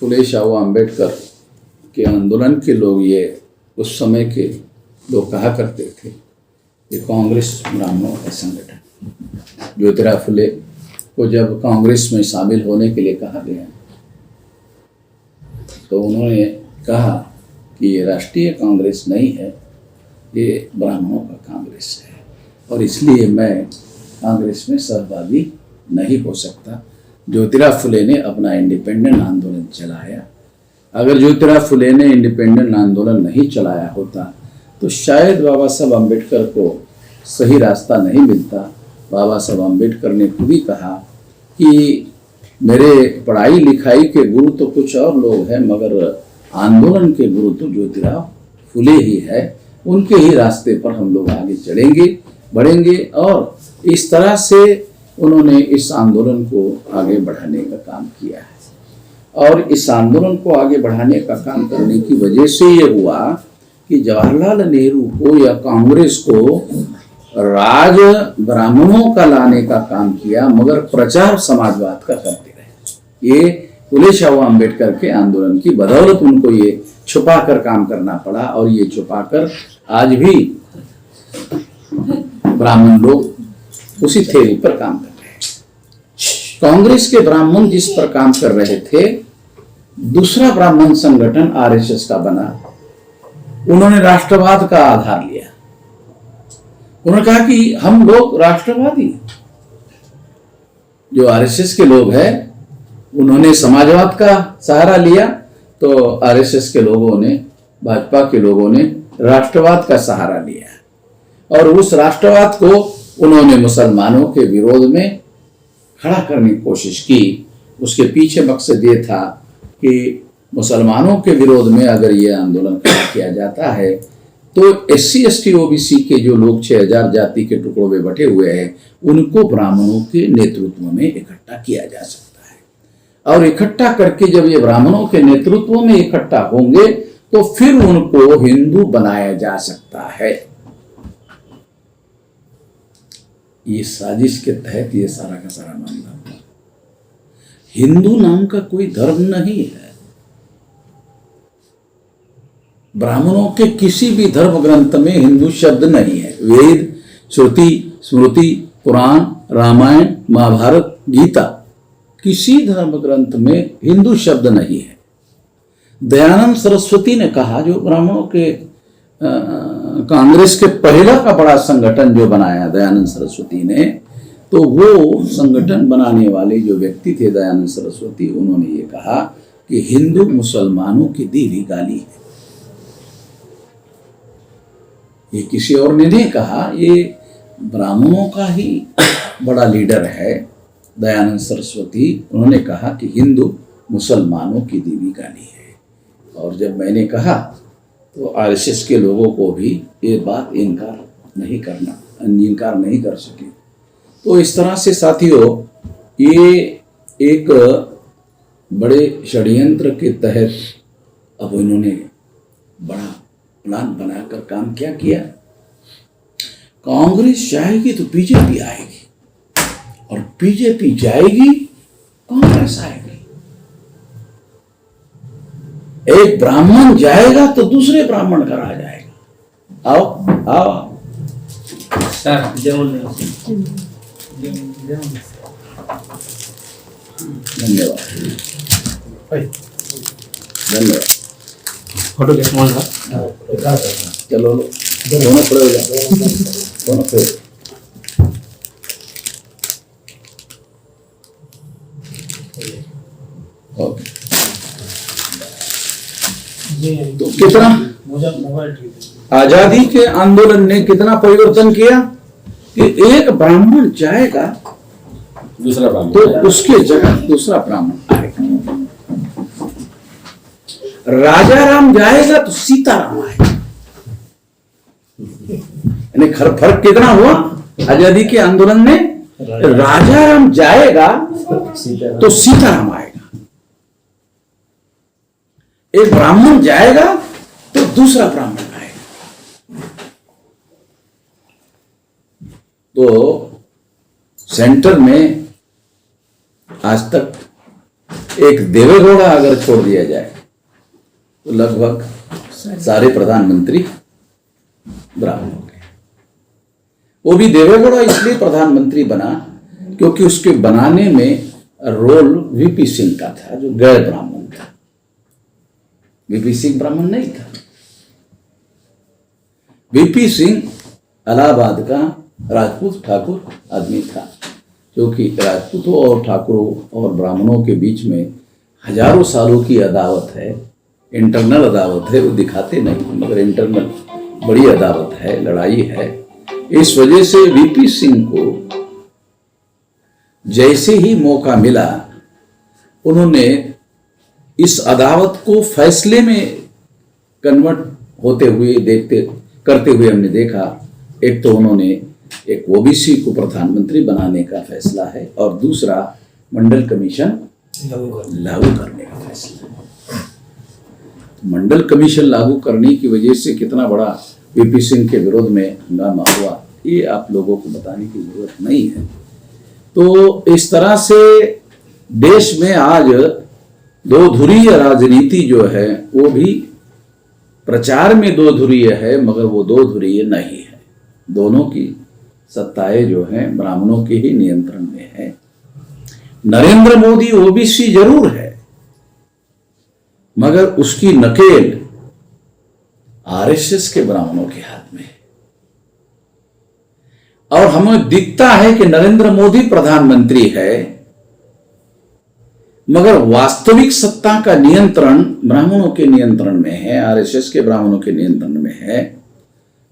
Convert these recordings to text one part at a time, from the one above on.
फुले शाह अम्बेडकर के आंदोलन के लोग ये उस समय के लोग कहा करते थे कि कांग्रेस ब्राह्मणों का संगठन। ज्योतिराव फुले को जब कांग्रेस में शामिल होने के लिए कहा गया तो उन्होंने कहा कि ये राष्ट्रीय कांग्रेस नहीं है, ये ब्राह्मणों का कांग्रेस है और इसलिए मैं कांग्रेस में सहभागी नहीं हो सकता। ज्योतिराव फुले ने अपना इंडिपेंडेंट आंदोलन चलाया। अगर ज्योतिराव फुले ने इंडिपेंडेंट आंदोलन नहीं चलाया होता तो शायद बाबा साहब अम्बेडकर को सही रास्ता नहीं मिलता। बाबा साहब अम्बेडकर ने खुद ही कहा कि मेरे पढ़ाई लिखाई के गुरु तो कुछ और लोग हैं, मगर आंदोलन के गुरु तो ज्योतिराव फुले ही है। उनके ही रास्ते पर हम लोग आगे चलेंगे, बढ़ेंगे और इस तरह से उन्होंने इस आंदोलन को आगे बढ़ाने का काम किया है। और इस आंदोलन को आगे बढ़ाने का काम करने की वजह से ये हुआ कि जवाहरलाल नेहरू को या कांग्रेस को राज ब्राह्मणों का लाने का काम किया, मगर प्रचार समाजवाद का करते रहे। ये फुले शाह अम्बेडकर के आंदोलन की बदौलत उनको ये छुपा कर काम करना पड़ा और ये छुपा कर आज भी ब्राह्मण लोग उसी थ्योरी पर काम कर रहे हैं। कांग्रेस के ब्राह्मण जिस पर काम कर रहे थे, दूसरा ब्राह्मण संगठन आरएसएस का बना। उन्होंने राष्ट्रवाद का आधार लिया। उन्होंने कहा कि हम लोग राष्ट्रवादी। जो आरएसएस के लोग हैं उन्होंने समाजवाद का सहारा लिया, तो आरएसएस के लोगों ने, भाजपा के लोगों ने राष्ट्रवाद का सहारा लिया और उस राष्ट्रवाद को उन्होंने मुसलमानों के विरोध में खड़ा करने की कोशिश की। उसके पीछे मकसद ये था कि मुसलमानों के विरोध में अगर ये आंदोलन खड़ा किया जाता है तो SC ST OBC के जो लोग 6000 जाति के टुकड़ों में बटे हुए हैं उनको ब्राह्मणों के नेतृत्व में इकट्ठा किया जा सकता है। और इकट्ठा करके जब ये ब्राह्मणों के नेतृत्व में इकट्ठा होंगे तो फिर उनको हिंदू बनाया जा सकता है। ये साजिश के तहत ये सारा का सारा मामला था। हिंदू नाम का कोई धर्म नहीं है। ब्राह्मणों के किसी भी धर्म ग्रंथ में हिंदू शब्द नहीं है। वेद, श्रुति, स्मृति, पुराण, रामायण, महाभारत, गीता, किसी धर्म ग्रंथ में हिंदू शब्द नहीं है। दयानंद सरस्वती ने कहा, जो ब्राह्मणों के कांग्रेस के पहला का बड़ा संगठन जो बनाया दयानंद सरस्वती ने, तो वो संगठन बनाने वाले जो व्यक्ति थे दयानंद सरस्वती, उन्होंने ये कहा कि हिंदू मुसलमानों की दी हुई गाली है। ये किसी और ने नहीं कहा, ये ब्राह्मणों का ही बड़ा लीडर है दयानंद सरस्वती। उन्होंने कहा कि हिंदू मुसलमानों की दी हुई गाली है। और जब मैंने कहा तो आरएसएस के लोगों को भी ये बात इनकार नहीं कर सके। तो इस तरह से साथियों, ये एक बड़े षड्यंत्र के तहत अब इन्होंने बड़ा प्लान बनाकर काम क्या किया। कांग्रेस जाएगी तो बीजेपी आएगी और बीजेपी जाएगी कांग्रेस आएगी। एक ब्राह्मण जाएगा तो दूसरे ब्राह्मण का राज आएगा। आओ आओ सर, धन्यवाद धन्यवाद। फोटो कैसे चलो दोनों खड़े हो जाओ, दोनों खड़े। ओके, तो कितना आजादी के आंदोलन ने कितना परिवर्तन किया कि एक ब्राह्मण जाएगा दूसरा ब्राह्मण तो उसके जगह दूसरा ब्राह्मण आएगा। राजा राम जाएगा तो सीताराम आएगा। यानी फर्क कितना हुआ आजादी के आंदोलन में? राजा राम जाएगा तो सीताराम आएगा। एक ब्राह्मण जाएगा तो दूसरा ब्राह्मण आएगा। तो सेंटर में आज तक एक देवेगौड़ा अगर छोड़ दिया जाए तो लगभग सारे प्रधानमंत्री ब्राह्मण हो गए। वो भी देवेगौड़ा इसलिए प्रधानमंत्री बना क्योंकि उसके बनाने में रोल वीपी सिंह का था, जो गैर ब्राह्मण था। वीपी सिंह ब्राह्मण नहीं था। वीपी सिंह इलाहाबाद का राजपूत ठाकुर आदमी था, क्योंकि राजपूतों और ठाकुरों और ब्राह्मणों के बीच में हजारों सालों की अदावत है, इंटरनल अदावत है, वो दिखाते नहीं मगर इंटरनल बड़ी अदावत है, लड़ाई है। इस वजह से वीपी सिंह को जैसे ही मौका मिला उन्होंने इस अदावत को फैसले में कन्वर्ट होते हुए करते हुए हमने देखा। एक तो उन्होंने एक ओबीसी को प्रधानमंत्री बनाने का फैसला है और दूसरा मंडल कमीशन लागू करने का फैसला है। मंडल कमीशन लागू करने की वजह से कितना बड़ा वीपी सिंह के विरोध में हंगामा हुआ, ये आप लोगों को बताने की जरूरत नहीं है। तो इस तरह से देश में आज दो धुरीय राजनीति जो है वो भी प्रचार में दो धुरीय है, मगर वो दो धुरीय नहीं है। दोनों की सत्ताएं जो हैं ब्राह्मणों के ही नियंत्रण में है। नरेंद्र मोदी ओबीसी जरूर है, मगर उसकी नकेल आरएसएस के ब्राह्मणों के हाथ में है। और हमें दिखता है कि नरेंद्र मोदी प्रधानमंत्री है, मगर वास्तविक सत्ता का नियंत्रण ब्राह्मणों के नियंत्रण में है, आरएसएस के ब्राह्मणों के नियंत्रण में है।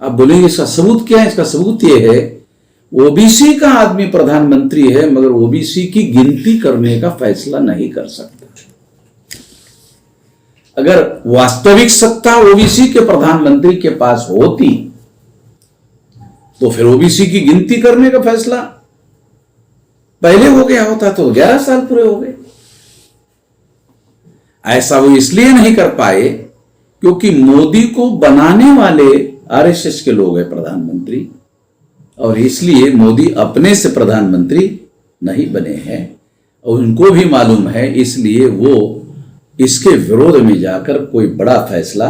आप बोलेंगे इसका सबूत क्या है? इसका सबूत यह है ओबीसी का आदमी प्रधानमंत्री है, मगर ओबीसी की गिनती करने का फैसला नहीं कर सकता। अगर वास्तविक सत्ता ओबीसी के प्रधानमंत्री के पास होती तो फिर ओबीसी की गिनती करने का फैसला पहले हो गया होता, तो 11 साल पूरे हो गए। ऐसा वो इसलिए नहीं कर पाए क्योंकि मोदी को बनाने वाले आरएसएस के लोग हैं प्रधानमंत्री, और इसलिए मोदी अपने से प्रधानमंत्री नहीं बने हैं और उनको भी मालूम है, इसलिए वो इसके विरोध में जाकर कोई बड़ा फैसला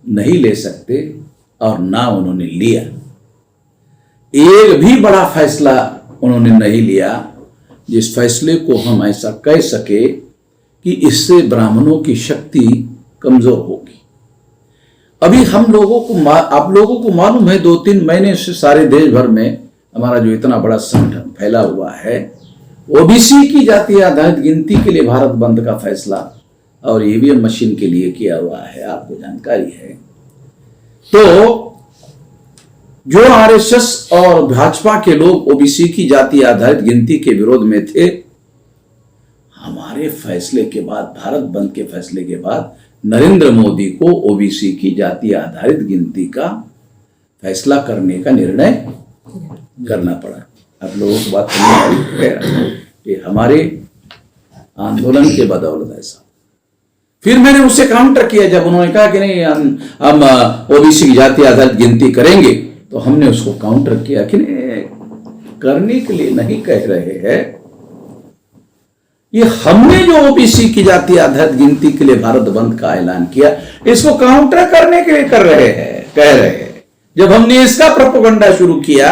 नहीं ले सकते और ना उन्होंने लिया। एक भी बड़ा फैसला उन्होंने नहीं लिया जिस फैसले को हम ऐसा कह सके कि इससे ब्राह्मणों की शक्ति कमजोर होगी। अभी हम लोगों को आप लोगों को मालूम है 2-3 महीने से सारे देश भर में हमारा जो इतना बड़ा संगठन फैला हुआ है, ओबीसी की जातीय आधारित गिनती के लिए भारत बंद का फैसला और ईवीएम मशीन के लिए किया हुआ है, आपको जानकारी है। तो जो आरएसएस और भाजपा के लोग ओबीसी की जातीय आधारित गिनती के विरोध में थे, हमारे फैसले के बाद, भारत बंद के फैसले के बाद नरेंद्र मोदी को ओबीसी की जातीय आधारित गिनती का फैसला करने का निर्णय करना पड़ा। आप लोगों को बात समझ आई है कि हमारे आंदोलन के बदौलत ऐसा। फिर मैंने उससे काउंटर किया जब उन्होंने कहा कि नहीं हम ओबीसी की जातीय आधारित गिनती करेंगे, तो हमने उसको काउंटर किया कि नहीं, करने के लिए नहीं कह रहे हैं, ये हमने जो ओबीसी की जातीय आधारित गिनती के लिए भारत बंद का ऐलान किया, इसको काउंटर करने के लिए कह रहे हैं। जब हमने इसका प्रोपेगेंडा शुरू किया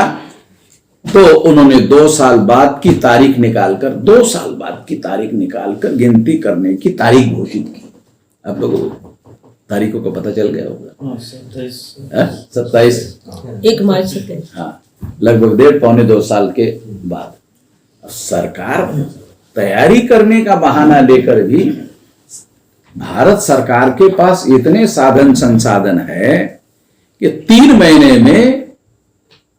तो उन्होंने 2 साल बाद की तारीख निकालकर 2 साल बाद की तारीख निकालकर गिनती करने की तारीख घोषित की। आप लोगों को तारीखों का पता चल गया होगा। 27 1 मार्च से, हाँ, लगभग 1.5-2 साल के बाद सरकार तैयारी करने का बहाना लेकर भी भारत सरकार के पास इतने साधन संसाधन है कि 3 महीने में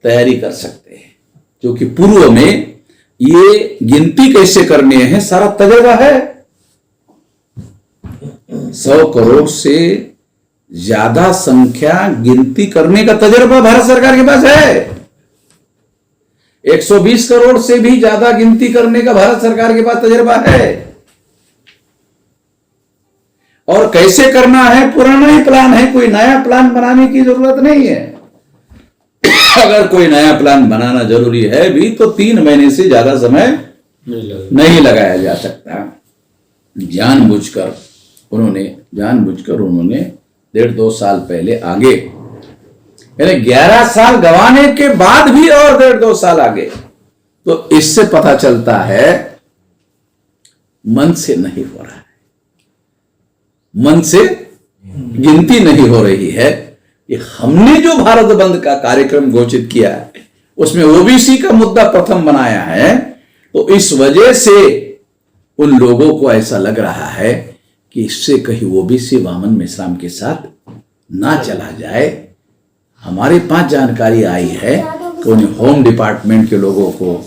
तैयारी कर सकते हैं, क्योंकि पूर्व में ये गिनती कैसे करने हैं सारा तजुर्बा है। 100 करोड़ से ज्यादा संख्या गिनती करने का तजुर्बा भारत सरकार के पास है। 120 करोड़ से भी ज्यादा गिनती करने का भारत सरकार के पास तजुर्बा है। और कैसे करना है पुराना ही प्लान है, कोई नया प्लान बनाने की जरूरत नहीं है। अगर कोई नया प्लान बनाना जरूरी है भी तो 3 महीने से ज्यादा समय नहीं लगाया जा सकता। जानबूझकर उन्होंने 1.5-2 साल पहले आगे, यानी 11 साल गंवाने के बाद भी और 1.5-2 साल आगे। तो इससे पता चलता है मन से नहीं हो रहा है, मन से गिनती नहीं हो रही है। ये हमने जो भारत बंद का कार्यक्रम घोषित किया है उसमें ओबीसी का मुद्दा प्रथम बनाया है, तो इस वजह से उन लोगों को ऐसा लग रहा है कि इससे कहीं ओबीसी वामन मेश्राम के साथ ना चला जाए। हमारे पास जानकारी आई है कि उन्हें होम डिपार्टमेंट के लोगों को,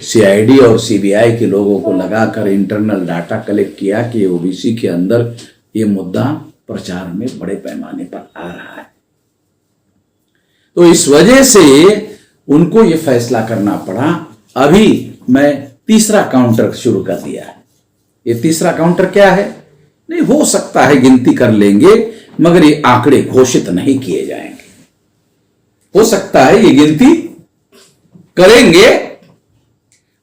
सीआईडी और सीबीआई के लोगों को लगाकर इंटरनल डाटा कलेक्ट किया कि ओबीसी के अंदर ये मुद्दा प्रचार में बड़े पैमाने पर आ रहा है। तो इस वजह से उनको ये फैसला करना पड़ा। अभी मैं तीसरा काउंटर शुरू कर दिया है। ये तीसरा काउंटर क्या है? नहीं, हो सकता है गिनती कर लेंगे मगर ये आंकड़े घोषित नहीं किए जाएंगे। हो सकता है ये गिनती करेंगे,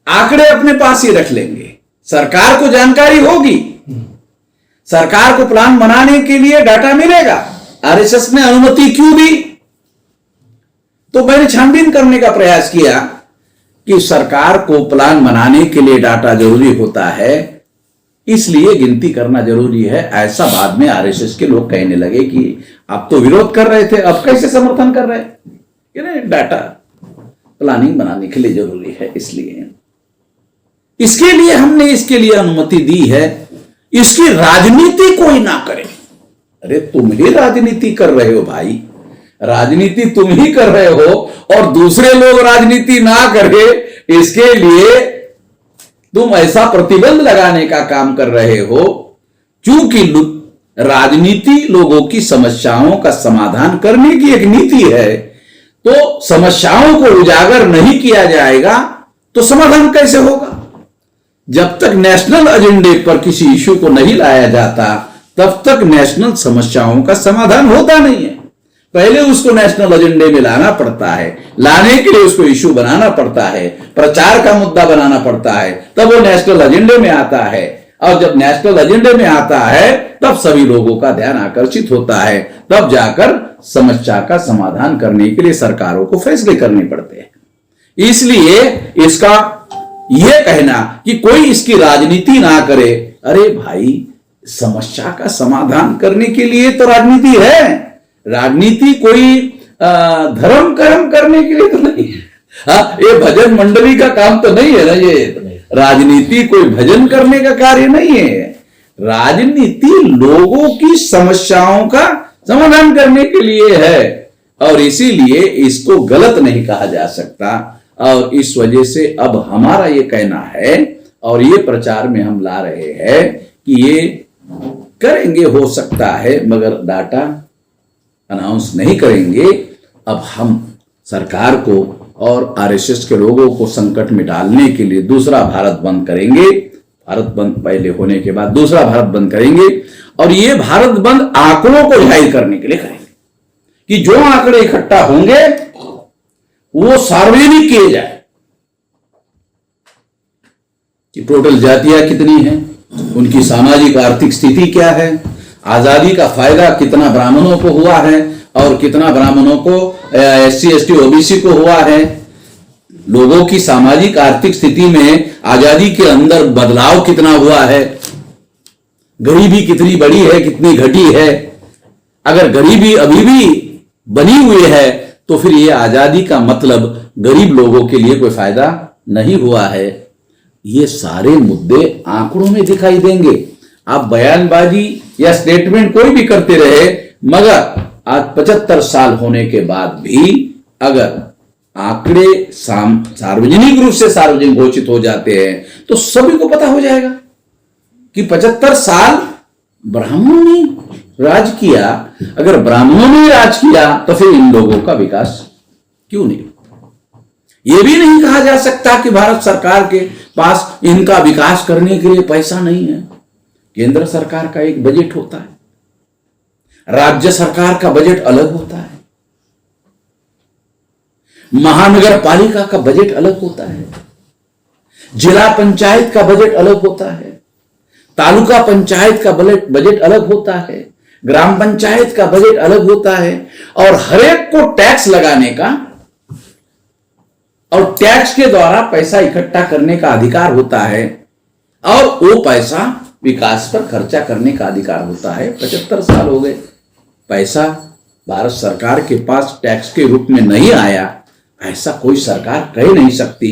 आंकड़े अपने पास ही रख लेंगे, सरकार को जानकारी होगी, सरकार को प्लान बनाने के लिए डाटा मिलेगा। आरएसएस ने अनुमति क्यों दी? तो मैंने छानबीन करने का प्रयास किया कि सरकार को प्लान बनाने के लिए डाटा जरूरी होता है, इसलिए गिनती करना जरूरी है। ऐसा बाद में आरएसएस के लोग कहने लगे कि आप तो विरोध कर रहे थे, अब कैसे समर्थन कर रहे हैं? डाटा प्लानिंग बनाने के लिए जरूरी है, इसलिए इसके लिए हमने इसके लिए अनुमति दी है। इसकी राजनीति कोई ना करे। अरे तुम ही राजनीति कर रहे हो भाई, राजनीति तुम ही कर रहे हो और दूसरे लोग राजनीति ना करे इसके लिए तुम ऐसा प्रतिबंध लगाने का काम कर रहे हो। क्योंकि राजनीति लोगों की समस्याओं का समाधान करने की एक नीति है, तो समस्याओं को उजागर नहीं किया जाएगा तो समाधान कैसे होगा? जब तक नेशनल एजेंडे पर किसी इश्यू को नहीं लाया जाता तब तक नेशनल समस्याओं का समाधान होता नहीं है। पहले उसको नेशनल एजेंडे में लाना पड़ता है, लाने के लिए उसको इश्यू बनाना पड़ता है, प्रचार का मुद्दा बनाना पड़ता है, तब वो नेशनल एजेंडे में आता है। और जब नेशनल एजेंडे में आता है तब सभी लोगों का ध्यान आकर्षित होता है, तब जाकर समस्या का समाधान करने के लिए सरकारों को फैसले करने पड़ते हैं। इसलिए इसका यह कहना कि कोई इसकी राजनीति ना करे, अरे भाई समस्या का समाधान करने के लिए तो राजनीति है। राजनीति कोई धर्म कर्म करने के लिए तो नहीं है। ये भजन मंडली का काम तो नहीं है ना। ये राजनीति कोई भजन करने का कार्य नहीं है। राजनीति लोगों की समस्याओं का समाधान करने के लिए है और इसीलिए इसको गलत नहीं कहा जा सकता। और इस वजह से अब हमारा ये कहना है और ये प्रचार में हम ला रहे हैं कि ये करेंगे, हो सकता है, मगर डाटा अनाउंस नहीं करेंगे। अब हम सरकार को और आरएसएस के लोगों को संकट में डालने के लिए दूसरा भारत बंद करेंगे। भारत बंद पहले होने के बाद दूसरा भारत बंद करेंगे और ये भारत बंद आंकड़ों को जाहिर करने के लिए करेंगे कि जो आंकड़े इकट्ठा होंगे वो सार्वजनिक किए जाए कि टोटल जातियां कितनी हैं, उनकी सामाजिक आर्थिक स्थिति क्या है, आजादी का फायदा कितना ब्राह्मणों को हुआ है और कितना ब्राह्मणों को एससी एसटी ओबीसी को हुआ है। लोगों की सामाजिक आर्थिक स्थिति में आजादी के अंदर बदलाव कितना हुआ है, गरीबी कितनी बढ़ी है, कितनी घटी है। अगर गरीबी अभी भी बनी हुई है तो फिर ये आजादी का मतलब गरीब लोगों के लिए कोई फायदा नहीं हुआ है। ये सारे मुद्दे आंकड़ों में दिखाई देंगे। आप बयानबाजी या स्टेटमेंट कोई भी करते रहे, मगर आज 75 साल होने के बाद भी अगर आंकड़े सार्वजनिक रूप से सार्वजनिक घोषित हो जाते हैं तो सभी को पता हो जाएगा कि 75 साल ब्राह्मणों ने राज किया। अगर ब्राह्मणों ने राज किया तो फिर इन लोगों का विकास क्यों नहीं? यह भी नहीं कहा जा सकता कि भारत सरकार के पास इनका विकास करने के लिए पैसा नहीं है। केंद्र सरकार का एक बजट होता है, राज्य सरकार का बजट अलग होता है, महानगर पालिका का बजट अलग होता है, जिला पंचायत का बजट अलग होता है, तालुका पंचायत का बजट अलग होता है, ग्राम पंचायत का बजट अलग होता है, और हर एक को टैक्स लगाने का और टैक्स के द्वारा पैसा इकट्ठा करने का अधिकार होता है, और वो पैसा विकास पर खर्चा करने का अधिकार होता है। 75 साल हो गए, पैसा भारत सरकार के पास टैक्स के रूप में नहीं आया, ऐसा कोई सरकार कह नहीं सकती।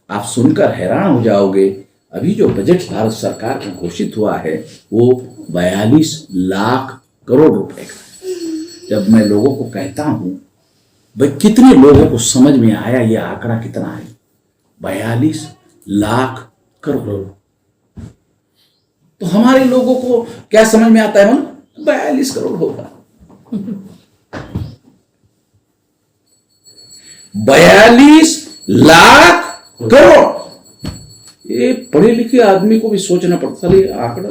आप सुनकर हैरान हो जाओगे, अभी जो बजट भारत सरकार का घोषित हुआ है वो 42 लाख करोड़ रुपए का है। जब मैं लोगों को कहता हूं भाई कितने लोगों को समझ में आया ये आंकड़ा कितना है, 42 लाख करोड़, तो हमारे लोगों को क्या समझ में आता है, 42 करोड़ होगा। 42 लाख करोड़, ये पढ़े लिखे आदमी को भी सोचना पड़ता है ये आंकड़ा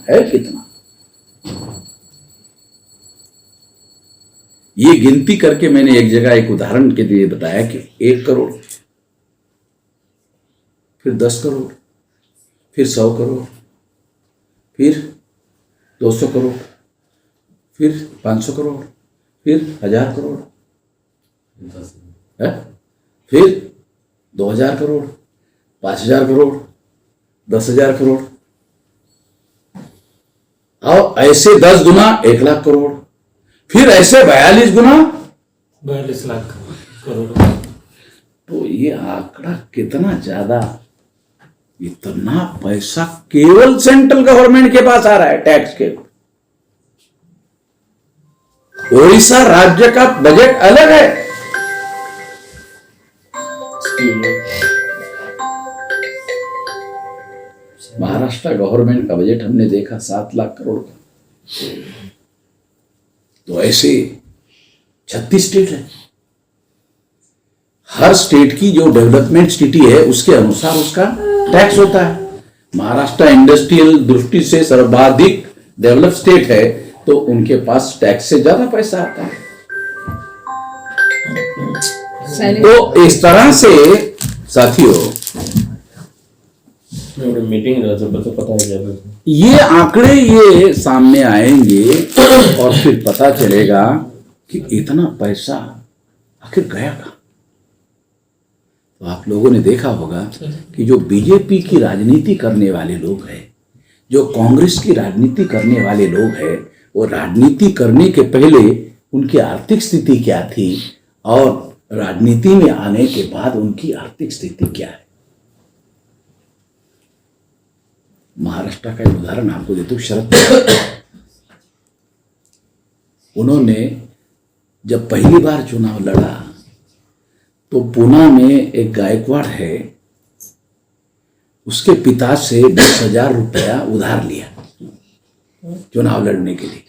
है कितना। ये गिनती करके मैंने एक जगह एक उदाहरण के लिए बताया कि 1 करोड़, फिर 10 करोड़, फिर 100 करोड़, फिर 200 करोड़, फिर 500 करोड़, फिर 1000 करोड़, फिर 2000 करोड़, 5000 करोड़, 10,000 करोड़, और ऐसे 10 गुना 1 लाख करोड़, फिर ऐसे 42 गुना 42 लाख करोड़। तो ये आंकड़ा कितना ज्यादा, इतना पैसा केवल सेंट्रल गवर्नमेंट के पास आ रहा है टैक्स के। ओडिशा राज्य का बजट अलग है, महाराष्ट्र गवर्नमेंट का बजट हमने देखा 7 लाख करोड़ का। तो ऐसे 36 स्टेट है, हर स्टेट की जो डेवलपमेंट स्थिति है उसके अनुसार उसका टैक्स होता है। महाराष्ट्र इंडस्ट्रियल दृष्टि से सर्वाधिक डेवलप स्टेट है, तो उनके पास टैक्स से ज्यादा पैसा आता है। तो इस तरह से साथियों मीटिंग तो पता नहीं चला, ये आंकड़े ये सामने आएंगे और फिर पता चलेगा कि इतना पैसा आखिर गया कहां। तो आप लोगों ने देखा होगा कि जो बीजेपी की राजनीति करने वाले लोग हैं, जो कांग्रेस की राजनीति करने वाले लोग हैं, वो राजनीति करने के पहले उनकी आर्थिक स्थिति क्या थी और राजनीति में आने के बाद उनकी आर्थिक स्थिति क्या है। महाराष्ट्र का एक उदाहरण आपको देता हूं। शरद पवार, उन्होंने जब पहली बार चुनाव लड़ा तो पूना में एक गायकवाड़ है, उसके पिता से 20,000 रुपया उधार लिया चुनाव लड़ने के लिए।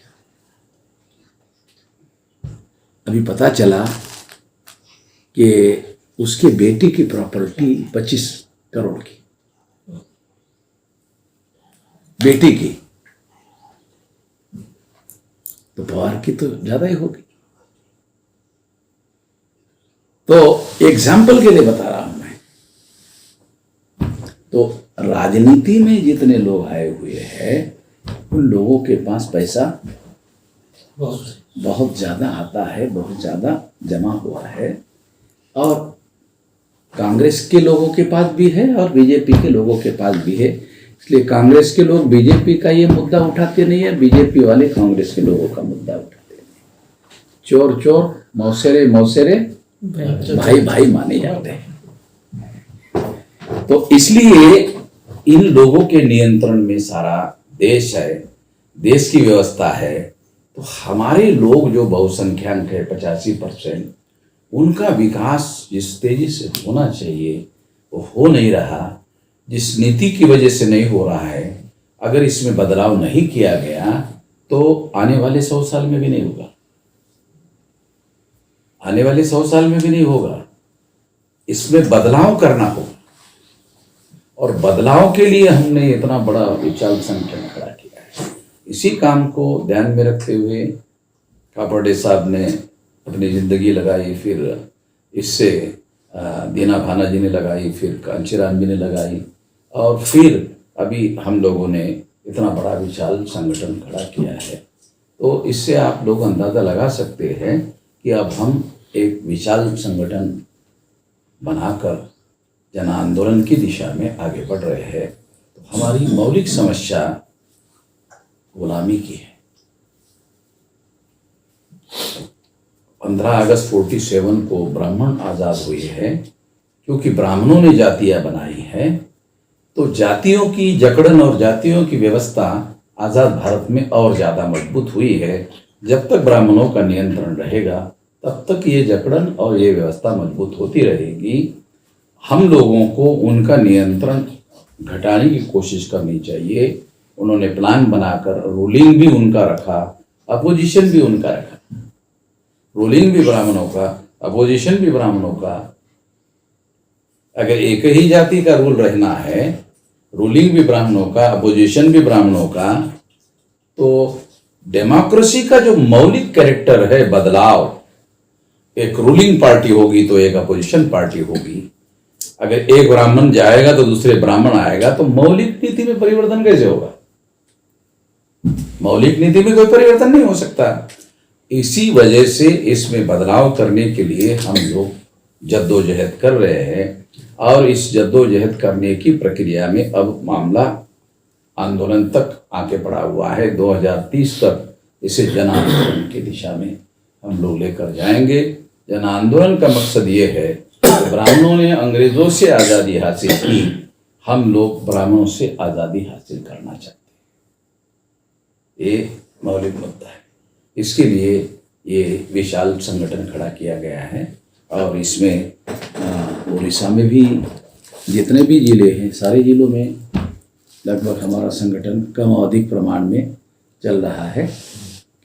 अभी पता चला कि उसके बेटी की प्रॉपर्टी 25 करोड़ की, बेटी की, तो पवार की तो ज्यादा ही होगी। तो एग्जाम्पल के लिए बता रहा हूं मैं। तो राजनीति में जितने लोग आए हुए हैं उन लोगों के पास पैसा बहुत ज्यादा आता है, बहुत ज्यादा जमा हुआ है, और कांग्रेस के लोगों के पास भी है और बीजेपी के लोगों के पास भी है। इसलिए कांग्रेस के लोग बीजेपी का ये मुद्दा उठाते नहीं है, बीजेपी वाले कांग्रेस के लोगों का मुद्दा उठाते नहीं। चोर चोर मौसेरे मौसेरे भाई भाई माने जाते हैं। तो इसलिए इन लोगों के नियंत्रण में सारा देश है, देश की व्यवस्था है। तो हमारे लोग जो बहुसंख्यक है 85%, उनका विकास जिस तेजी से होना चाहिए वो हो नहीं रहा, जिस नीति की वजह से नहीं हो रहा है। अगर इसमें बदलाव नहीं किया गया तो आने वाले 100 साल में भी नहीं होगा, आने वाले 100 साल में भी नहीं होगा। इसमें बदलाव करना होगा, और बदलाव के लिए हमने इतना बड़ा विशाल संगठन खड़ा किया है। इसी काम को ध्यान में रखते हुए कापड़े साहब ने अपनी जिंदगी लगाई, फिर इससे दीना भाना जी ने लगाई, फिर कांचीराम जी ने लगाई, और फिर अभी हम लोगों ने इतना बड़ा विशाल संगठन खड़ा किया है, तो इससे आप लोग अंदाज़ा लगा सकते हैं कि अब हम एक विशाल संगठन बनाकर जन आंदोलन की दिशा में आगे बढ़ रहे हैं। तो हमारी मौलिक समस्या गुलामी की है। 15 अगस्त 47 को ब्राह्मण आज़ाद हुए हैं क्योंकि ब्राह्मणों ने जातियाँ बनाई हैं। तो जातियों की जकड़न और जातियों की व्यवस्था आज़ाद भारत में और ज़्यादा मजबूत हुई है। जब तक ब्राह्मणों का नियंत्रण रहेगा तब तक ये जकड़न और ये व्यवस्था मजबूत होती रहेगी। हम लोगों को उनका नियंत्रण घटाने की कोशिश करनी चाहिए। उन्होंने प्लान बनाकर रूलिंग भी उनका रखा, अपोजिशन भी उनका रखा। रूलिंग भी ब्राह्मणों का, अपोजिशन भी ब्राह्मणों का। अगर एक ही जाति का रूल रहना है, रूलिंग भी ब्राह्मणों का, अपोजिशन भी ब्राह्मणों का, तो डेमोक्रेसी का जो मौलिक कैरेक्टर है बदलाव, एक रूलिंग पार्टी होगी तो एक अपोजिशन पार्टी होगी। अगर एक ब्राह्मण जाएगा तो दूसरे ब्राह्मण आएगा, तो मौलिक नीति में परिवर्तन कैसे होगा? मौलिक नीति में कोई परिवर्तन नहीं हो सकता। इसी वजह से इसमें बदलाव करने के लिए हम लोग जद्दोजहद कर रहे हैं और इस जद्दोजहद करने की प्रक्रिया में अब मामला आंदोलन तक आके पड़ा हुआ है। 2030 तक इसे जन आंदोलन की दिशा में हम लोग लेकर जाएंगे। जन आंदोलन का मकसद ये है कि ब्राह्मणों ने अंग्रेजों से आज़ादी हासिल की, हम लोग ब्राह्मणों से आज़ादी हासिल करना चाहते हैं। ये मौलिक मुद्दा है। इसके लिए ये विशाल संगठन खड़ा किया गया है और इसमें उड़ीसा में भी जितने भी जिले हैं, सारे जिलों में लगभग हमारा संगठन कम और अधिक प्रमाण में चल रहा है।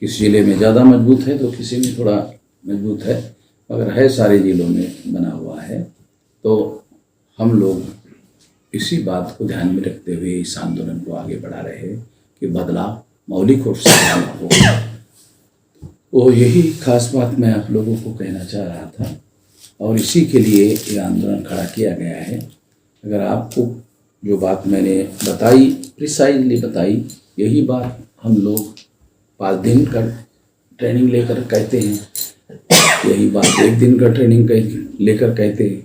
किसी जिले में ज़्यादा मजबूत है तो किसी में थोड़ा मजबूत है, मगर है सारे जिलों में बना हुआ है। तो हम लोग इसी बात को ध्यान में रखते हुए इस आंदोलन को आगे बढ़ा रहे हैं कि बदलाव मौलिक रूप से हो। वो यही खास बात मैं आप लोगों को कहना चाह रहा था और इसी के लिए ये आंदोलन खड़ा किया गया है। अगर आपको जो बात मैंने बताई, प्रिसाइजली बताई, यही बात हम लोग 5 दिन का ट्रेनिंग लेकर कहते हैं, यही बात 1 दिन का ट्रेनिंग लेकर कहते हैं,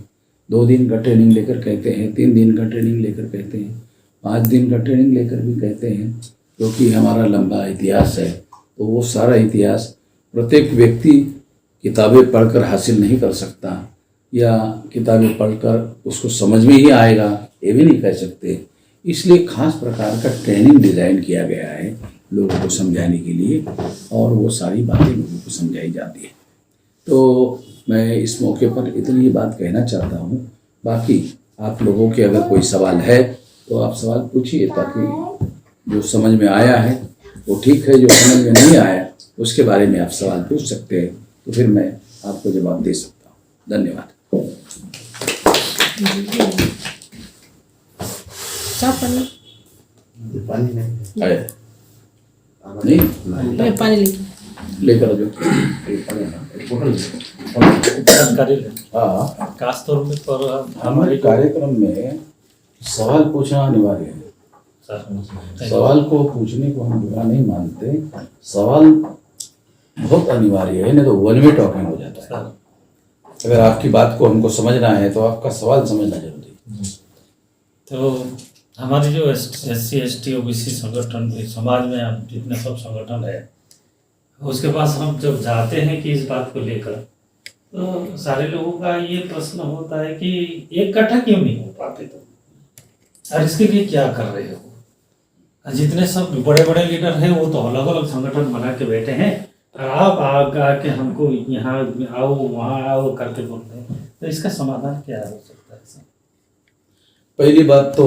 2 दिन का ट्रेनिंग लेकर कहते हैं, 3 दिन का ट्रेनिंग लेकर कहते हैं, 5 दिन का ट्रेनिंग लेकर भी कहते हैं, क्योंकि हमारा लंबा इतिहास है। तो वो सारा इतिहास प्रत्येक व्यक्ति किताबें पढ़कर हासिल नहीं कर सकता या किताबें पढ़कर उसको समझ में ही आएगा, ये भी नहीं कह सकते। इसलिए खास प्रकार का ट्रेनिंग डिज़ाइन किया गया है लोगों को समझाने के लिए और वो सारी बातें लोगों को समझाई जाती है। तो मैं इस मौके पर इतनी ही बात कहना चाहता हूँ। बाकी आप लोगों के अगर कोई सवाल है तो आप सवाल पूछिए, ताकि जो समझ में आया है वो ठीक है, जो समझ में नहीं आया उसके बारे में आप सवाल पूछ सकते हैं, तो फिर मैं आपको जवाब दे सकता हूँ। धन्यवाद। पानी नहीं आए नहीं पानी लेकर जो हाँ, खासतौर में पर हमारे कार्यक्रम में सवाल पूछना अनिवार्य है। सवाल को पूछने को हम बुरा नहीं मानते, सवाल बहुत अनिवार्य है, नहीं तो वन वे टॉकिंग हो जाता है। अगर आपकी बात को हमको समझना है तो आपका सवाल समझना जरूरी है। तो हमारी जो SC ST OBC संगठन समाज में हम जितने सब संगठन है, उसके पास हम जब जाते हैं कि इस बात को लेकर, तो सारे लोगों का ये प्रश्न होता है कि इकट्ठा क्यों नहीं हो पाते तुम, और इसके लिए क्या कर रहे हो। जितने सब बड़े बड़े लीडर हैं वो तो अलग अलग संगठन बना के बैठे हैं, और आप आके हमको यहाँ आओ वहाँ आओ करके बोलते हैं। तो इसका समाधान क्या हो सकता है? पहली बात तो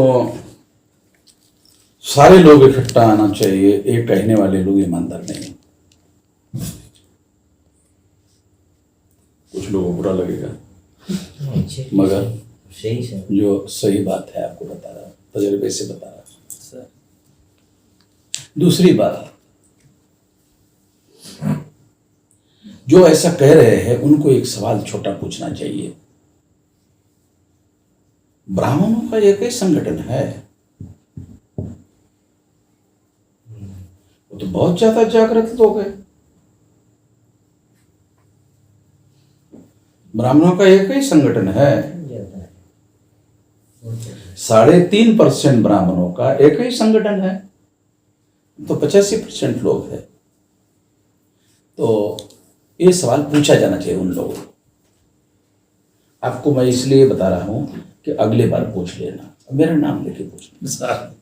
सारे लोग इकट्ठा आना चाहिए। एक कहने वाले लोग ईमानदार नहीं, कुछ लोगों को बुरा लगेगा, मगर जो सही बात है आपको बता रहा हूँ, तजुर्बे से बता रहा हूँ। दूसरी बात, जो ऐसा कह रहे हैं उनको एक सवाल छोटा पूछना चाहिए। ब्राह्मणों का एक ही संगठन है, वो तो बहुत ज्यादा जागृत लोग हैं। ब्राह्मणों का एक ही संगठन है, 3.5% ब्राह्मणों का एक ही संगठन है, तो 85% लोग हैं। तो ये सवाल पूछा जाना चाहिए उन लोगों को। आपको मैं इसलिए बता रहा हूं कि अगले बार पूछ लेना, मेरा नाम लेके पूछना